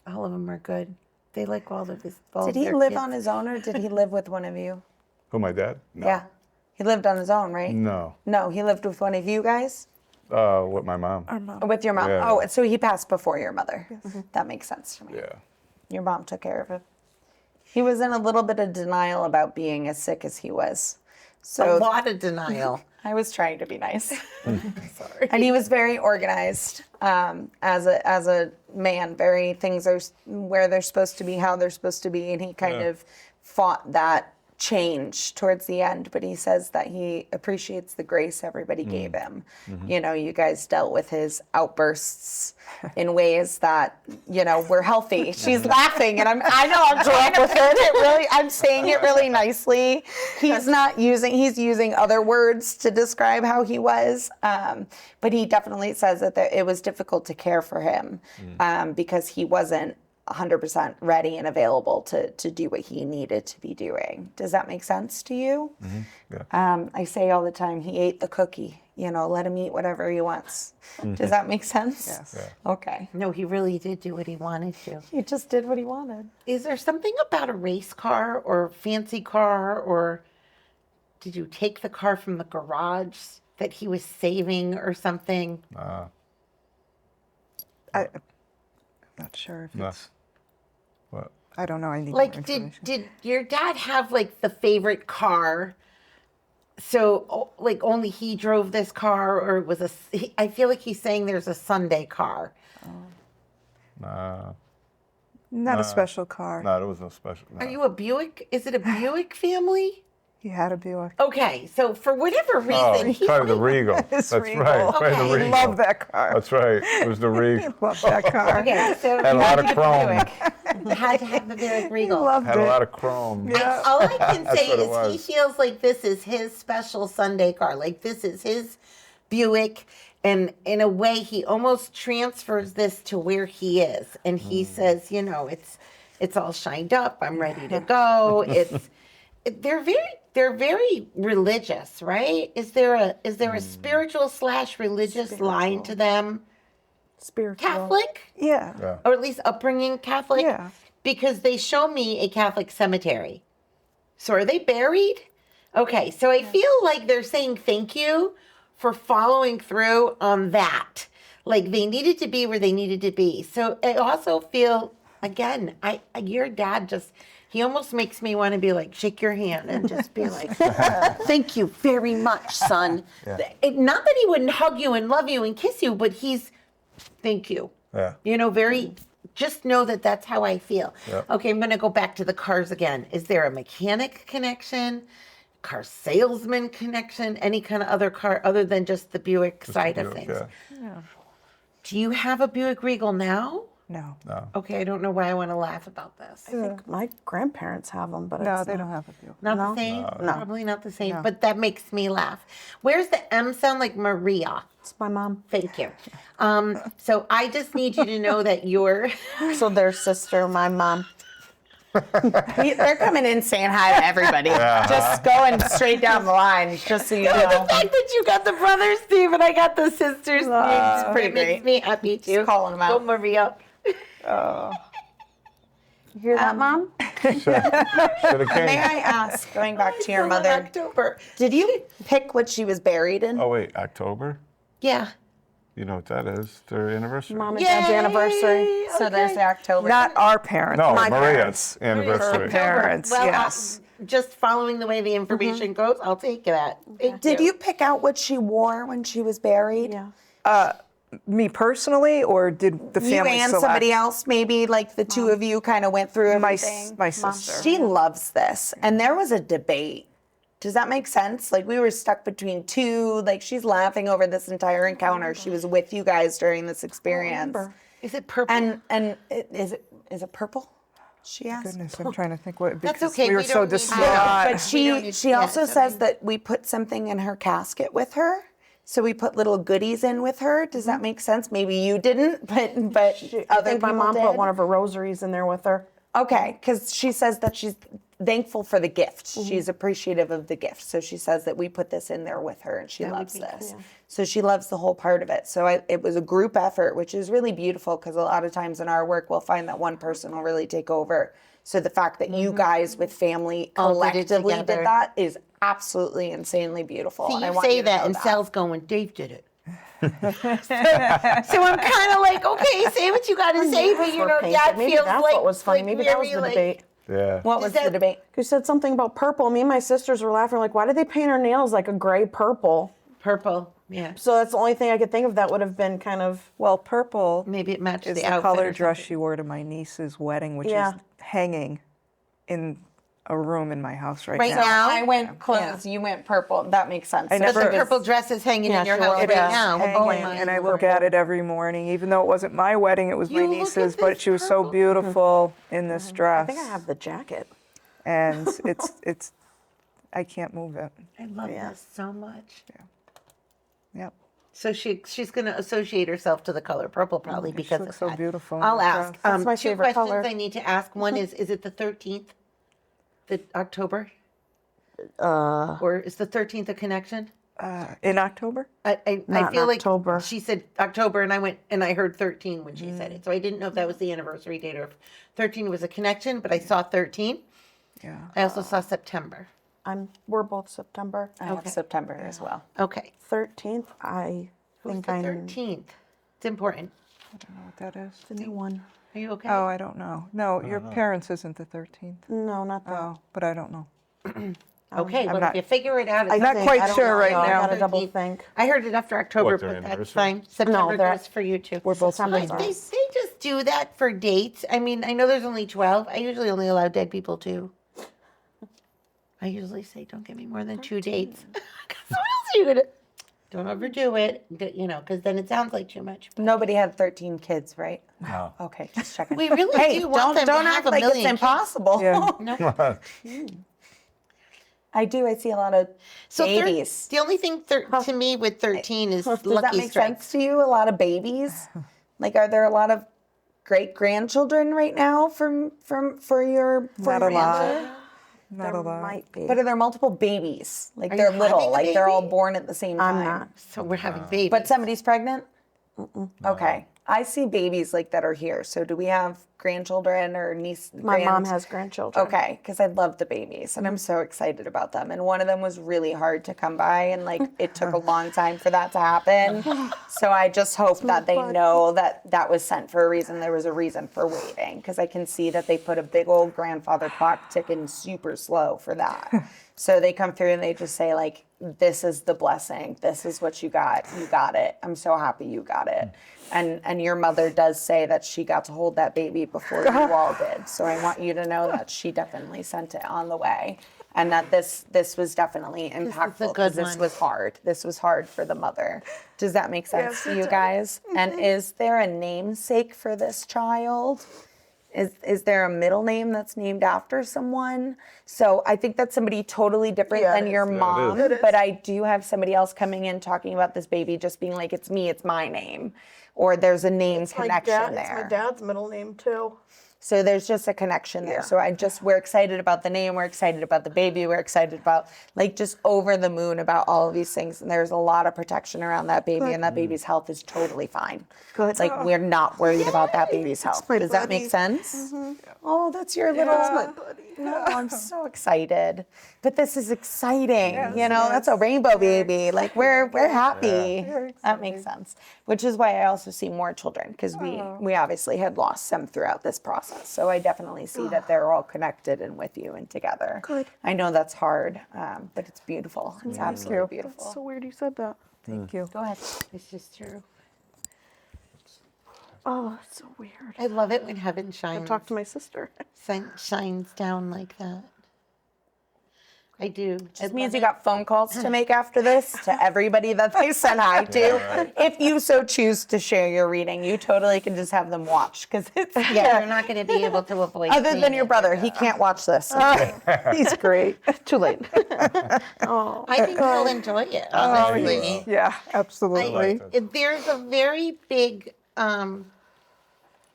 All of them are good. They like all of his. All Did of he their live kids. on his own, or did he live with one of you? Who, my dad? No. Yeah. He lived on his own, right? No. No, he lived with one of you guys? With my mom. Or with your mom? Yeah. Oh, so he passed before your mother. That makes sense to me. Yeah. Your mom took care of him. He was in a little bit of denial about being as sick as he was. A So lot of denial. I was trying to be nice. Sorry. And he was very organized as a man. Very things are where they're supposed to be, how they're supposed to be, and he kind of fought that change towards the end. But he says that he appreciates the grace everybody gave him. You know, you guys dealt with his outbursts in ways that were healthy. She's laughing, and I know I'm trying to fit it really. I'm saying it really nicely. He's using other words to describe how he was, but he definitely says that it was difficult to care for him because he wasn't 100% ready and available to do what he needed to be doing. Does that make sense to you? Yeah. I say all the time, he ate the cookie. Let him eat whatever he wants. Does that make sense? Yes. Yeah. Okay. No, he really did do what he wanted to. He just did what he wanted. Is there something about a race car or fancy car, or did you take the car from the garage that he was saving or something? I'm not sure if No. it's. What? I don't know. I need more Like, information. did your dad have like the favorite car? So, like, only he drove this car, or it was I feel like he's saying there's a Sunday car. Not a special car. No, there was no special. No. Are you a Buick? Is it a Buick family? He had a Buick. Okay, so for whatever reason, Oh, he probably the Regal. His That's Regal. right. Probably Okay. the He Regal. Love that car. That's right. It was the Regal. Love that car. Okay, so Had a lot of chrome. had to have the Buick He Regal. loved Had a it. lot of chrome. Yeah. All I can say what it is he was. feels like this is his special Sunday car. Like this is his Buick. And in a way, he almost transfers this to where he is. And he says, you know, it's all shined up. I'm ready to go. They're very religious, right? Is there a spiritual / religious line to them? Spiritual. Catholic? Yeah. Yeah. Or at least upbringing Catholic? Yeah. Because they show me a Catholic cemetery. So are they buried? Okay, so I feel like they're saying thank you for following through on that. Like they needed to be where they needed to be. So I also feel, again, your dad just, he almost makes me want to be like, shake your hand and just be like, thank you very much, son. Not that he wouldn't hug you and love you and kiss you, but thank you. Yeah. You know, just know that that's how I feel. Yep. Okay, I'm going to go back to the cars again. Is there a mechanic connection, car salesman connection, any kind of other car other than just the Buick side of Buick, things? yeah. Do you have a Buick Regal now? No. No. Okay, I don't know why I want to laugh about this. I think my grandparents have them, but No, it's they not. don't have a Buick. Not No. the same? No. Probably not the same, No. but that makes me laugh. Where's the M sound like Maria? It's my mom. Thank you. So I just need you to know that you're... So their sister, my mom. They're coming in saying hi to everybody. Just going straight down the line, just so you The know. fact that you got the brothers' name and I got the sisters' names, pretty it makes great. me happy too. Just calling them Go out. Maria. You hear that, Mom? Should have May came. I ask, going back to your Still in mother, October. did you pick what she was buried in? Oh wait, October. Yeah. You know what that is? Their anniversary. Mom and Dad's anniversary. So there's the October. Not our parents. No, my Maria's parents. anniversary. Her parents, Well, yes. just following the way the information goes, I'll take that. Thank Did you pick out what she wore when she was buried? Yeah. Me personally, or did the You family and select? somebody else, maybe like the two of you kind of went through My, everything. my sister. She loves this. And there was a debate. Does that make sense? Like we were stuck between two. Like she's laughing over this entire encounter. She was with you guys during this experience. Is it purple? Is it purple? She asked. Goodness, I'm trying to think what. That's Because okay, we were we so don't need to- distraught. But We don't she need- she yeah, also it's says okay. that we put something in her casket with her. So we put little goodies in with her. Does that make sense? Maybe you didn't, but I other think my people mom did. put one of her rosaries in there with her. Okay, because she says that she's thankful for the gift. She's appreciative of the gift. So she says that we put this in there with her and she loves this. So she loves the whole part of it. So it was a group effort, which is really beautiful because a lot of times in our work, we'll find that one person will really take over. So the fact that you guys with family All did it collectively did together. that is absolutely insanely beautiful. See, and I you want say to that know and that. Sal's going, Dave did it. so I'm kind of like, okay, say what you got to say, but you know, Dad Maybe feels that's like what was funny. like Maybe that was very, the like- debate. Yeah. What was that- the debate? You said something about purple. Me and my sisters were laughing, like, why did they paint her nails like a gray purple? Purple. Yeah. So that's the only thing I could think of that would have been kind of. Well, purple Maybe it matched is the the outfit color or dress something. she wore to my niece's wedding, which Yeah. is hanging in a room in my house right Right now. now? I went clothes, you went purple. That makes sense. I So never- The she was- purple dress is hanging Yeah, in your she house wore right it. now. Hanging, Oh, and my I look at it every morning, even though it wasn't my wedding, it was my You look at niece's, this but she was so purple- beautiful in this dress. I think I have the jacket. And it's I can't move it. I love this so much. Yep. So she's going to associate herself to the color purple probably She because looks of so that. beautiful in I'll that ask. dress. That's my two favorite questions color. I need to ask. One is it the 13th? The October? Or is the 13th a connection? In October? I Not feel in like October. she said October and I went and I heard 13 when she said it. So I didn't know if that was the anniversary date or if 13 was a connection, but I saw 13. Yeah. I also saw September. We're both September. I have September as well. Okay. 13th, I Who's think the I'm 13th? It's important. I don't know what that is. the new one. Are you okay? Oh, I don't know. No, your parents isn't the 13th. No, not that. Oh, but I don't know. Okay, well, not- if you figure it out, I it's not think- quite I don't sure know. right No, I now. gotta double 13th. think. I heard it after October, What, their but that's anniversary? fine. September they're- goes for you too. We're both September's They ours. just do that for dates? I mean, I know there's only 12. I usually only allow dead people too. I usually say, don't give me more than 2 dates. 'Cause what else are you gonna? Don't overdo it, you know, because then it sounds like too much. Nobody had 13 kids, right? No. Okay, just checking. We really Hey, do want them don't to act have a like it's million kids. impossible. Yeah. No. I do. I see a lot of So babies. the only thing to me with 13 is Does that lucky make strikes. sense to you? A lot of babies? Like, are there a lot of great grandchildren right now for your Not a lot. answer? Not a lot. Might be. But are there multiple babies? Like Are they're you little, having a like they're all baby? born at the same time. I'm not. So we're having babies. But somebody's pregnant? Okay. I see babies like that are here. So do we have grandchildren or niece? My mom has grandchildren. Okay, because I love the babies and I'm so excited about them. And one of them was really hard to come by and like it took a long time for that to happen. So I just hope that they know that that was sent for a reason. There was a reason for waiting because I can see that they put a big old grandfather clock ticking super slow for that. So they come through and they just say like, this is the blessing. This is what you got. You got it. I'm so happy you got it. And your mother does say that she got to hold that baby before you all did. So I want you to know that she definitely sent it on the way. And that this was definitely impactful good because this one. was hard. This was hard for the mother. Does that make sense Yes, to it you does. guys? And is there a namesake for this child? Is there a middle name that's named after someone? So I think that's somebody totally different Yeah, than it your is. mom. It is. But I do have somebody else coming in talking about this baby just being like, it's me, it's my name. Or there's a name connection It's my there. dad's middle name too. So there's just a connection there. Yeah. So we're excited about the name, we're excited about the baby, we're excited about like just over the moon about all of these things. And there's a lot of protection around that baby and that baby's health is totally fine. Good. Like we're not worried about that baby's health. my Does that make buddy. sense? Oh, that's your little. Oh, I'm so excited. But this is exciting. You know, that's a rainbow baby. Like we're happy. That makes sense. Which is why I also see more children because we obviously had lost some throughout this process. So I definitely see that they're all connected and with you and together. Good. I know that's hard, but it's beautiful. It's absolutely beautiful. That's so weird you said that. Thank you. Go ahead. It's just true. Oh, it's so weird. I love it when heaven I shines. talked to my sister. Shines down like that. I do. Just means you got phone calls to make after this to everybody that they sent hi to. If you so choose to share your reading, you totally can just have them watch because it's Yeah, you're not going to be able to avoid. other seeing than your it. brother, he can't watch this. He's great. Too late. I think you'll enjoy it. Honestly, Yeah, absolutely. there's a very big.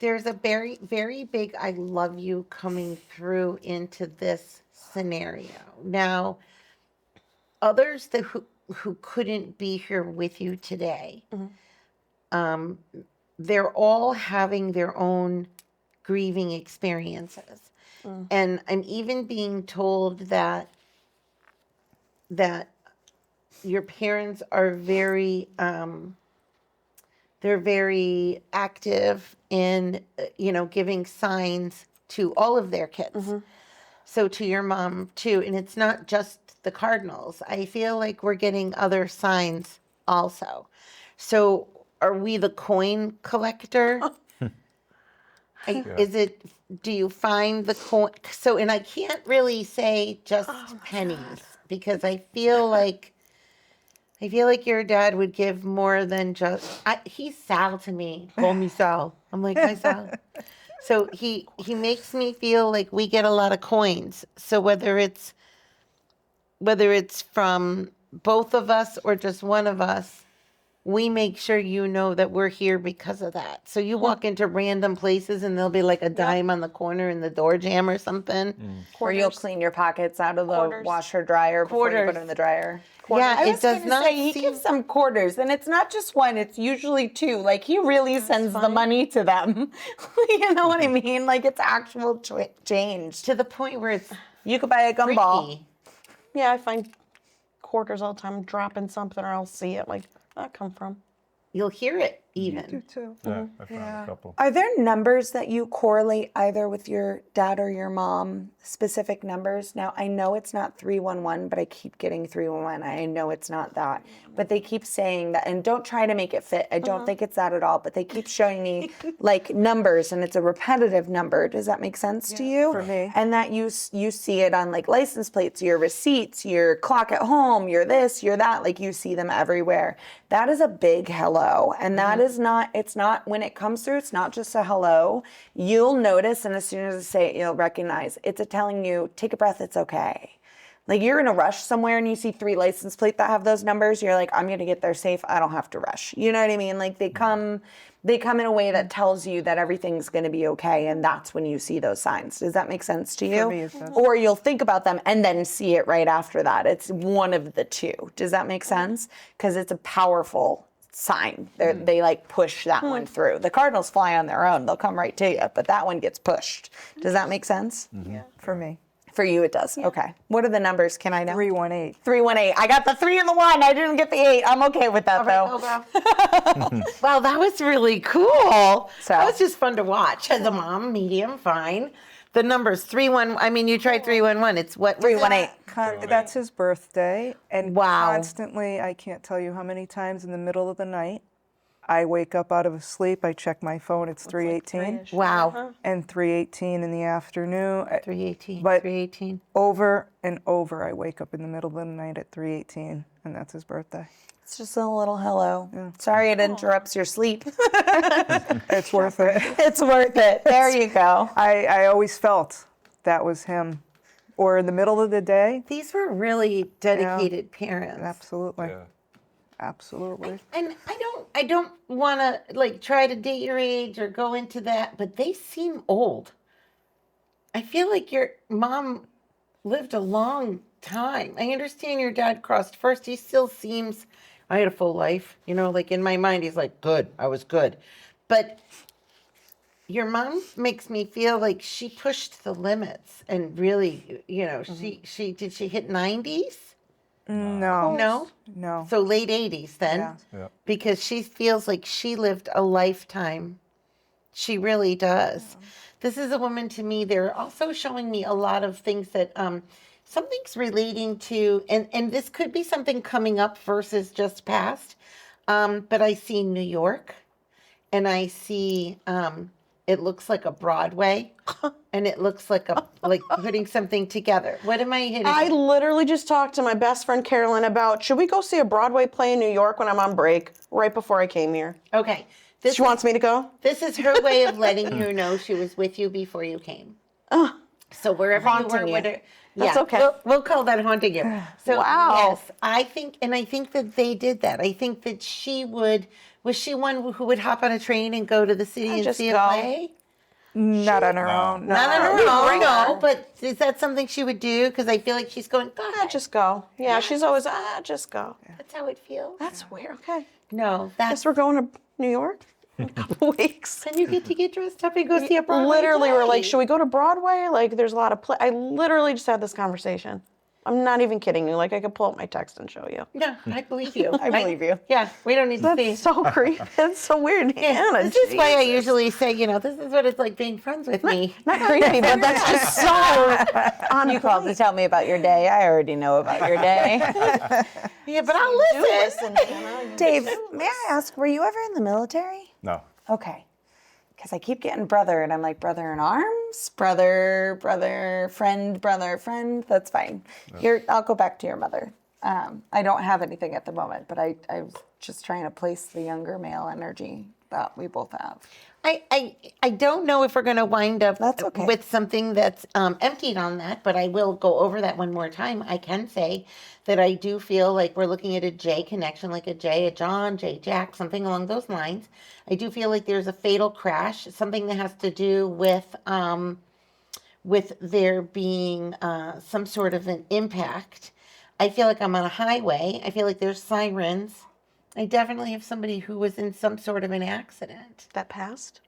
There's a very, very big I love you coming through into this scenario. Now, others who couldn't be here with you today, they're all having their own grieving experiences. And I'm even being told that your parents are very they're very active in giving signs to all of their kids. So to your mom too, and it's not just the cardinals. I feel like we're getting other signs also. So are we the coin collector? Is it, do you find the coin? So, and I can't really say just pennies because I feel like your dad would give more than just, he's Sal to me. Call me Sal. I'm like, hi Sal. So he makes me feel like we get a lot of coins. So whether it's from both of us or just one of us, we make sure you know that we're here because of that. So you walk into random places and there'll be like a dime on the corner in the door jamb or something. Or you'll clean your pockets out of the washer dryer before you put Quarters. them in the dryer. Yeah, I it was does gonna not say, he seem. gives them quarters, and it's not just one; it's usually two. Like he really sends the money to them. You know what I mean? Like it's actual change. To the point where it's You could buy a gumball. freaky. Yeah, I find quarters all the time dropping something or I'll see it like, where'd that come from? You'll hear it. even. too. Yeah, I found a couple. Are there numbers that you correlate either with your dad or your mom, specific numbers? Now, I know it's not 311, but I keep getting 311. I know it's not that. But they keep saying that, and don't try to make it fit. I don't think it's that at all, but they keep showing me like numbers, and it's a repetitive number. Does that make sense to you? For me. And that you see it on like license plates, your receipts, your clock at home, your this, your that, like you see them everywhere. That is a big hello. And that is not, it's not, when it comes through, it's not just a hello. You'll notice, and as soon as I say it, you'll recognize it's a telling you, take a breath, it's okay. Like you're in a rush somewhere and you see 3 license plates that have those numbers, you're like, I'm gonna get there safe, I don't have to rush. You know what I mean? Like they come in a way that tells you that everything's gonna be okay, and that's when you see those signs. Does that make sense to you? For me, it does. Or you'll think about them and then see it right after that. It's one of the two. Does that make sense? Because it's a powerful sign. They like push that one through. The cardinals fly on their own. They'll come right to you, but that one gets pushed. Does that make sense? For me. For you, it does. Okay. What are the numbers? Can I know? 318. 318. I got the 3 and the 1. I didn't get the 8. I'm okay with that though. Wow, that was really cool. So- That was just fun to watch. As a mom, medium, fine. The numbers 3-1. I mean, you tried 311. It's what? 318. That's his birthday. And Wow. constantly, I can't tell you how many times in the middle of the night, I wake up out of sleep, I check my phone, it's 3:18. Wow. And 3:18 in the afternoon. 318. But 318. over and over, I wake up in the middle of the night at 3:18, and that's his birthday. It's just a little hello. Sorry it interrupts your sleep. It's worth it. It's worth it. There you go. I always felt that was him. Or in the middle of the day, These were really dedicated parents. absolutely. Yeah. Absolutely. And I don't want to like try to date your age or go into that, but they seem old. I feel like your mom lived a long time. I understand your dad crossed first. He still seems, I had a full life, you know, like in my mind, he's like, good, I was good. But your mom makes me feel like she pushed the limits and really, you know, she did she hit 90s? No. No? No. So late 80s then. Yeah. Yeah. Because she feels like she lived a lifetime. She really does. This is a woman to me. They're also showing me a lot of things that something's relating to, and this could be something coming up versus just past. But I see New York, and I see it looks like a Broadway, and it looks like like putting something together. What am I hitting? I literally just talked to my best friend Carolyn about should we go see a Broadway play in New York when I'm on break right before I came here. Okay. She wants me to go. This is her way of letting you know she was with you before you came. So wherever Haunting you were, you. whatever, That's yeah, okay. We'll call that haunting you. So Wow. yes, I think that they did that. I think that she would. Was she one who would hop on a train and go to the city and just see a go. play? Not on her own. No. Not on her we own, bring no. her. But is that something she would do? Because I feel like she's going. Go ahead. Just go. Yeah, she's always just go. That's how it feels. That's weird. Okay. No, that's. Guess we're going to New York in a couple weeks. Then you get dressed up and go see a Broadway Literally, we're like, play. should we go to Broadway? Like, there's a lot of play. I literally just had this conversation. I'm not even kidding you. Like, I could pull up my text and show you. No, I believe you. I believe you. Yeah, we don't need to see. That's so creepy. It's so weird. Hannah, This is why I Jesus. usually say, you know, this is what it's like being friends with me. Not creepy, but that's just so on You called to tell me about your day. I already know about your day. Yeah, but I'll listen. Dave, may I ask, were you ever in the military? No. Okay. Because I keep getting brother, and I'm like, brother in arms? Brother, friend. That's fine. I'll go back to your mother. I don't have anything at the moment, but I was just trying to place the younger male energy that we both have. I don't know if we're going to wind up That's okay. with something that's emptied on that, but I will go over that one more time. I can say that I do feel like we're looking at a J connection, like a J, a John, J, Jack, something along those lines. I do feel like there's a fatal crash, something that has to do with there being some sort of an impact. I feel like I'm on a highway. I feel like there's sirens. I definitely have somebody who was in some sort of an accident. that passed.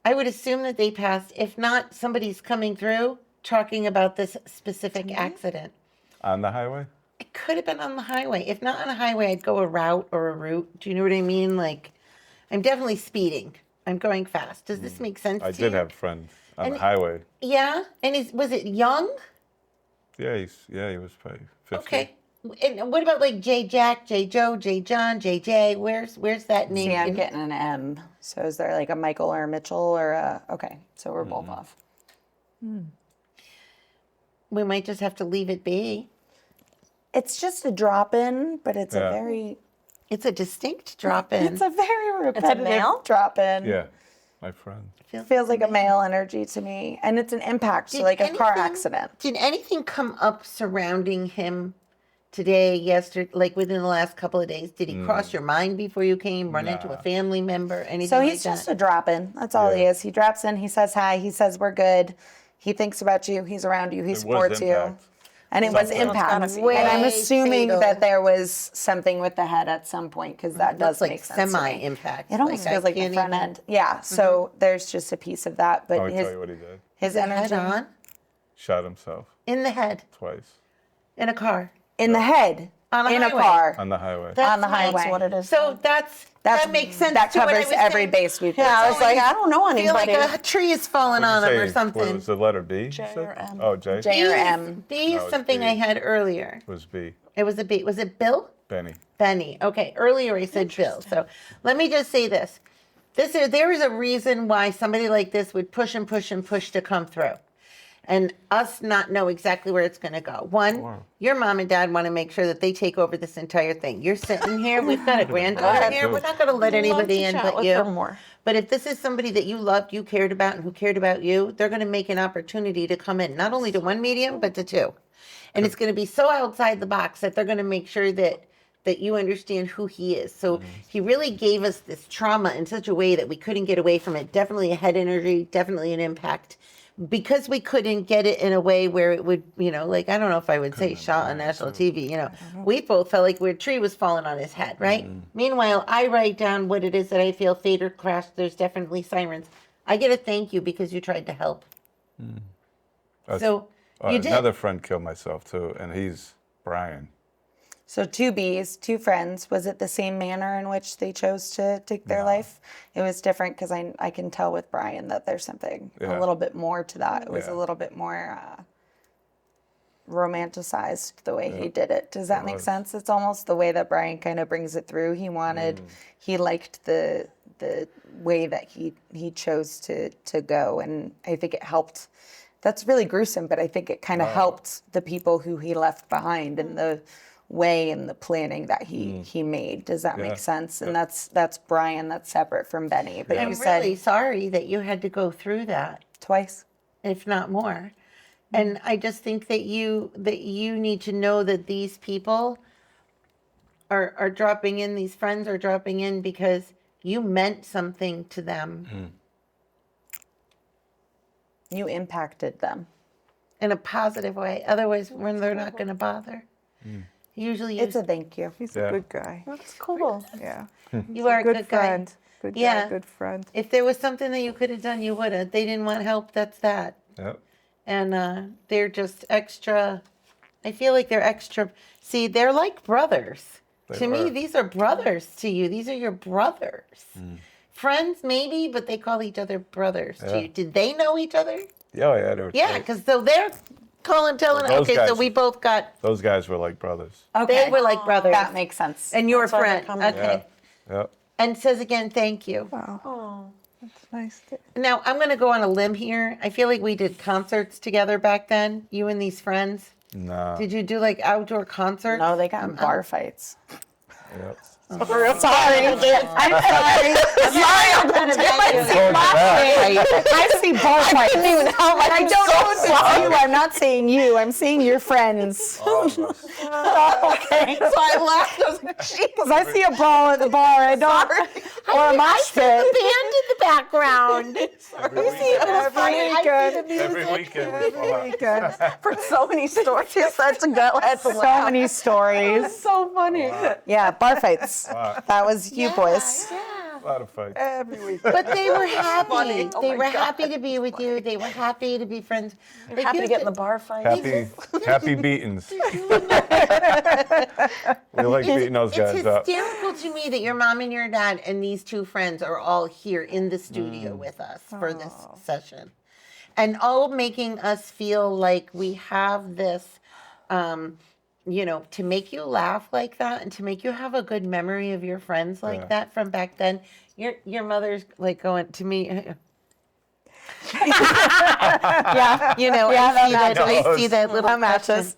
I would assume that they passed. If not, somebody's coming through talking about this specific accident. On the highway? It could have been on the highway. If not on a highway, I'd go a route or a route. Do you know what I mean? Like, I'm definitely speeding. I'm going fast. Does this make sense I to you? did have friends on And- the highway. Yeah, and was it young? Yeah, he was probably 50. Okay. And what about like J Jack, J Joe, J John, J J? Where's that name? See, I'm getting an M. So is there like a Michael or a Mitchell or a, okay, so we're both off. We might just have to leave it be. It's just a drop in, but it's Yeah. a very, It's a distinct drop in. it's a very repetitive male? drop in. Yeah, my friend. Feels like a male energy to me. And it's an impact, so like a car accident. Did anything come up surrounding him today, yesterday, like within the last couple of days? Did he cross your mind before you came, run into a family member, anything So like he's just that? a drop in. That's all he Yeah. is. He drops in, he says hi, he says we're good. He thinks about you, he's around you, he It was supports you. impact. And it was Something. impact. It's gotta And be. I'm Way assuming fatal. that there was something with the head at some point because that does Looks like make sense. to me. semi-impact. It almost I feels like the can't front even- end. Yeah. So there's just a piece of that. But I'll tell you his, what he did. his Head energy on, Shot himself in the head, twice in a car. in the head, On a in a highway. car. on the highway. That's On the nice. highway. What it is. So that makes sense. That to what I covers was every saying. base we've Yeah, I was been like, I don't know I feel like anybody. a tree is falling on him or something. What was the letter B? you J said? or M. Oh, J. J or M. B No, is it's something B. I had earlier. It was B. It was a B. Was it Bill? Benny. Benny. Okay. Earlier I said Bill. So let me just say this. There is a reason why somebody like this would push and push and push to come through. And us not know exactly where it's going to go. One, your mom and dad want to make sure that they take over this entire thing. You're sitting here. We've got a granddaughter here. We're not going to let anybody in but you. More. But if this is somebody that you loved, you cared about, and who cared about you, they're going to make an opportunity to come in, not only to one medium, but to two. And it's going to be so outside the box that they're going to make sure that you understand who he is. So he really gave us this trauma in such a way that we couldn't get away from it. Definitely a head energy, definitely an impact. Because we couldn't get it in a way where it would, like, I don't know if I would say shot on national TV, we both felt like a tree was falling on his head, right? Meanwhile, I write down what it is that I feel, fade or crash, there's definitely sirens. I get a thank you because you tried to help. So you did. Another friend killed myself too, and he's Brian. So two B's, two friends. Was it the same manner in which they chose to take their life? It was different because I can tell with Brian that there's something a little bit more to that. It was a little bit more romanticized the way he did it. Does that make sense? It's almost the way that Brian kind of brings it through. He liked the way that he chose to go, and I think it helped. That's really gruesome, but I think it kind of helped the people who he left behind and the way and the planning that he made. Does that make sense? And that's Brian. That's separate from Benny. But I'm you said really sorry that you had to go through that, twice. if not more. And I just think that you need to know that these people are dropping in, these friends are dropping in because you meant something to them You impacted them. in a positive way. Otherwise, when they're not going to bother. Usually It's a thank you. He's Yeah. a good guy. That's cool. Yeah. you are a Good good guy. friend. Good Yeah. guy, good friend. If there was something that you could have done, you would have. They didn't want help. That's that. Yep. And they're just extra. I feel like they're extra. See, they're like brothers. They To me, were. these are brothers to you. These are your brothers. Friends, maybe, but they call each other brothers to Yeah. you. Did they know each other? Yeah, they were Yeah, close. because so they're calling, telling. Those Okay, so guys- we both got. Those guys were like brothers. Okay. They were like brothers. That makes sense. And your That's why they're friend. coming. Okay. Yeah. Yep. And says again, thank you. Wow. That's nice. Now, I'm going to go on a limb here. I feel like we did concerts together back then, you and these friends. Nah. Did you do like outdoor concerts? No, they got in bar fights. Yep. Sorry. I'm sorry. I'm not a Told you that. I see bar fights. I don't know if it's you. I'm not saying you. I'm saying your friends. All of us. Okay. So I laughed. I was like, because I see a ball at the bar. I don't. Or a mosh pit. band in the background. Every weekend. Every Every weekend. we fall out. weekend. For so many stories, that's a go. That's So many stories. so funny. Yeah, bar fights. Wow. That was you boys. Yeah. A lot of fights. Every week. But they were happy. funny. Oh They my were God. happy to be with you. They were happy to be friends. Like, Happy you to get in the said, bar fight. Happy beatings. We like beating those guys It's up. hysterical to me that your mom and your dad and these two friends are all here in the studio with us for this session. And all making us feel like we have this, to make you laugh like that and to make you have a good memory of your friends like that from back then. Your mother's like going to me. Yeah. I see that little matches.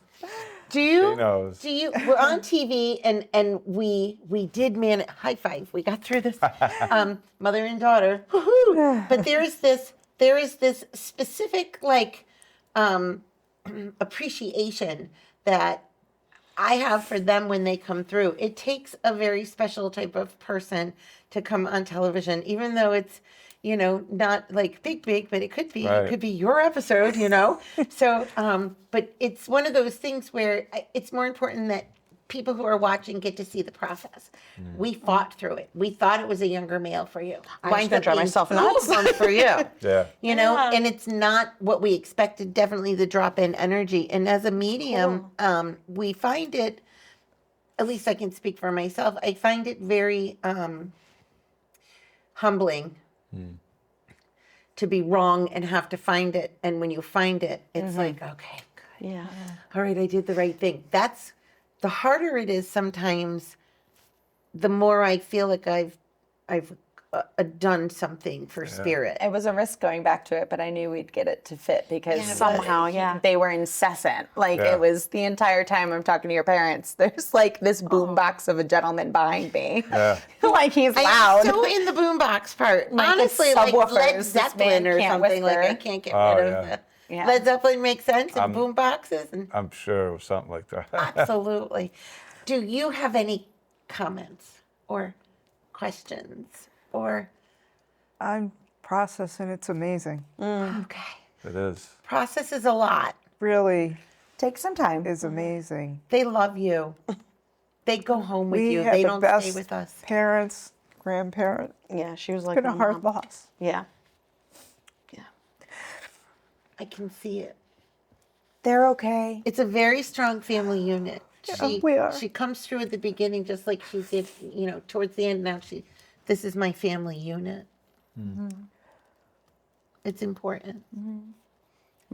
Do you? She knows. Do you? We're on TV, and we did high five. We got through this, mother and daughter. Woohoo! But there is this specific appreciation that I have for them when they come through. It takes a very special type of person to come on television, even though it's not like big, but it could be. Right. It could be your episode, So, but it's one of those things where it's more important that people who are watching get to see the process. We fought through it. We thought it was a younger male for you. I'm just gonna drive myself two nuts. of them for you. Yeah. And it's not what we expected. Definitely the drop in energy. And as a medium, we find it. At least I can speak for myself. I find it very humbling to be wrong and have to find it. And when you find it, it's like, okay, good. Yeah. All right, I did the right thing. That's the harder it is sometimes, the more I feel like I've done something for spirit. It was a risk going back to it, but I knew we'd get it to fit because Somehow, yeah. they were incessant. Like Yeah. it was the entire time I'm talking to your parents. There's like this boombox of a gentleman behind me. Yeah. Like he's I'm loud. so in the boombox part. Like Honestly, it's like subwoofers. Led This Zeppelin man or can't something. Like whisper. I can't get Oh, rid yeah. of the Yeah. Led Zeppelin makes sense and boomboxes and I'm sure it was something like that. absolutely. Do you have any comments or questions or I'm processing. It's amazing. okay? It is. Process is a lot. Really Take some time. is amazing. They love you. They go home with We you. had They the don't best stay with us. parents, grandparent. Yeah, she was like Been a my hard mom. loss. Yeah. I can see it. They're okay. It's a very strong family unit. we are. She comes through at the beginning just like she did, towards the end. Now this is my family unit. It's important.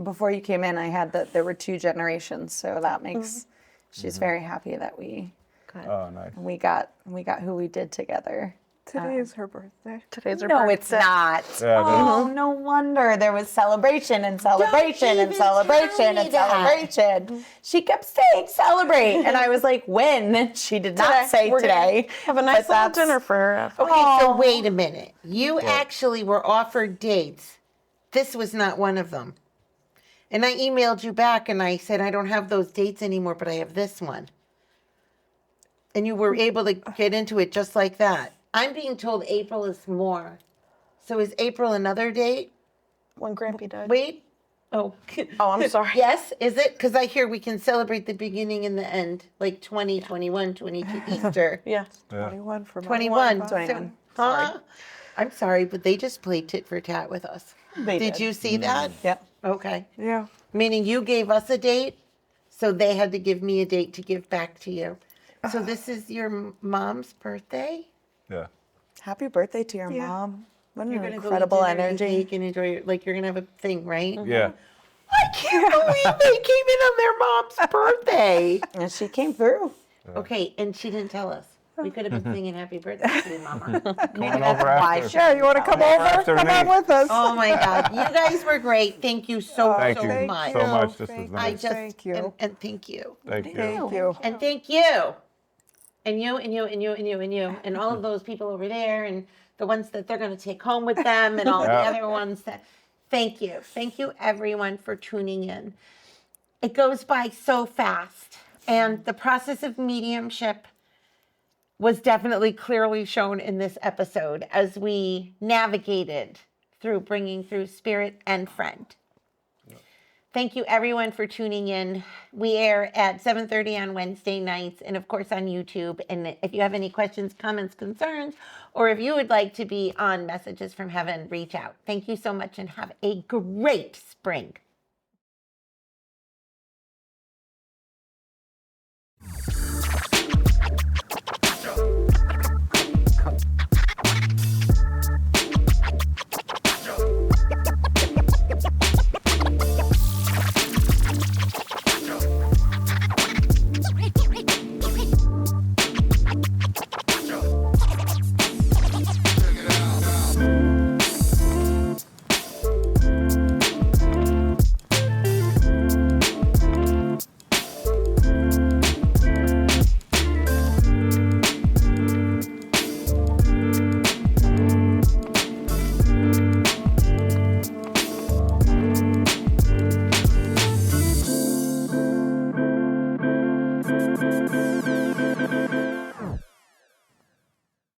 Before you came in, I had that there were 2 generations, so that makes she's very happy that we Oh, nice. got who we did together. Today is her birthday. Today's her No, birthday. it's not. Yeah, Oh, no wonder there was celebration and celebration and even tell celebration me and that. celebration. She kept saying celebrate, and I was like, when? She did not say We're gonna today. Have a nice but little that's- dinner for her. Okay, so wait a minute. You actually were offered dates. This was not one of them. And I emailed you back and I said, I don't have those dates anymore, but I have this one. And you were able to get into it just like that. I'm being told April is more. So is April another date? When Grampy died. Wait. Oh. Oh, I'm sorry. Yes, is it? Because I hear we can celebrate the beginning and the end, like 20, 21, 22, Easter. Yeah. 21 for my 21. wife. 21. Huh? I'm sorry, but they just played tit for tat with us. They Did you see that? Yep. Okay. Yeah. Meaning you gave us a date, so they had to give me a date to give back to you. So this is your mom's birthday? Yeah. Happy birthday to your Yeah. mom. What an You're gonna incredible go to dinner energy. and cake and enjoy your, like you're gonna have a thing, right? Yeah. I can't believe they came in on their mom's birthday. And she came through. Okay, and she didn't tell us. We could have been singing happy birthday to you, Mama. Coming over after. Yeah, you want to come over? After Come on me. with us. Oh my God, you guys were great. Thank you so Thank you much. so much. This was Thank nice. I just Thank you. And thank you. Thank you. Thank you. And thank you. And you and you and you and you and you and all of those people over there and the ones that they're going to take home with them and all Yeah. the other ones that thank you. Thank you everyone for tuning in. It goes by so fast and the process of mediumship was definitely clearly shown in this episode as we navigated through bringing through spirit and friend. Thank you everyone for tuning in. We air at 7:30 on Wednesday nights and of course on YouTube. And if you have any questions, comments, concerns, or if you would like to be on Messages from Heaven, reach out. Thank you so much and have a great spring.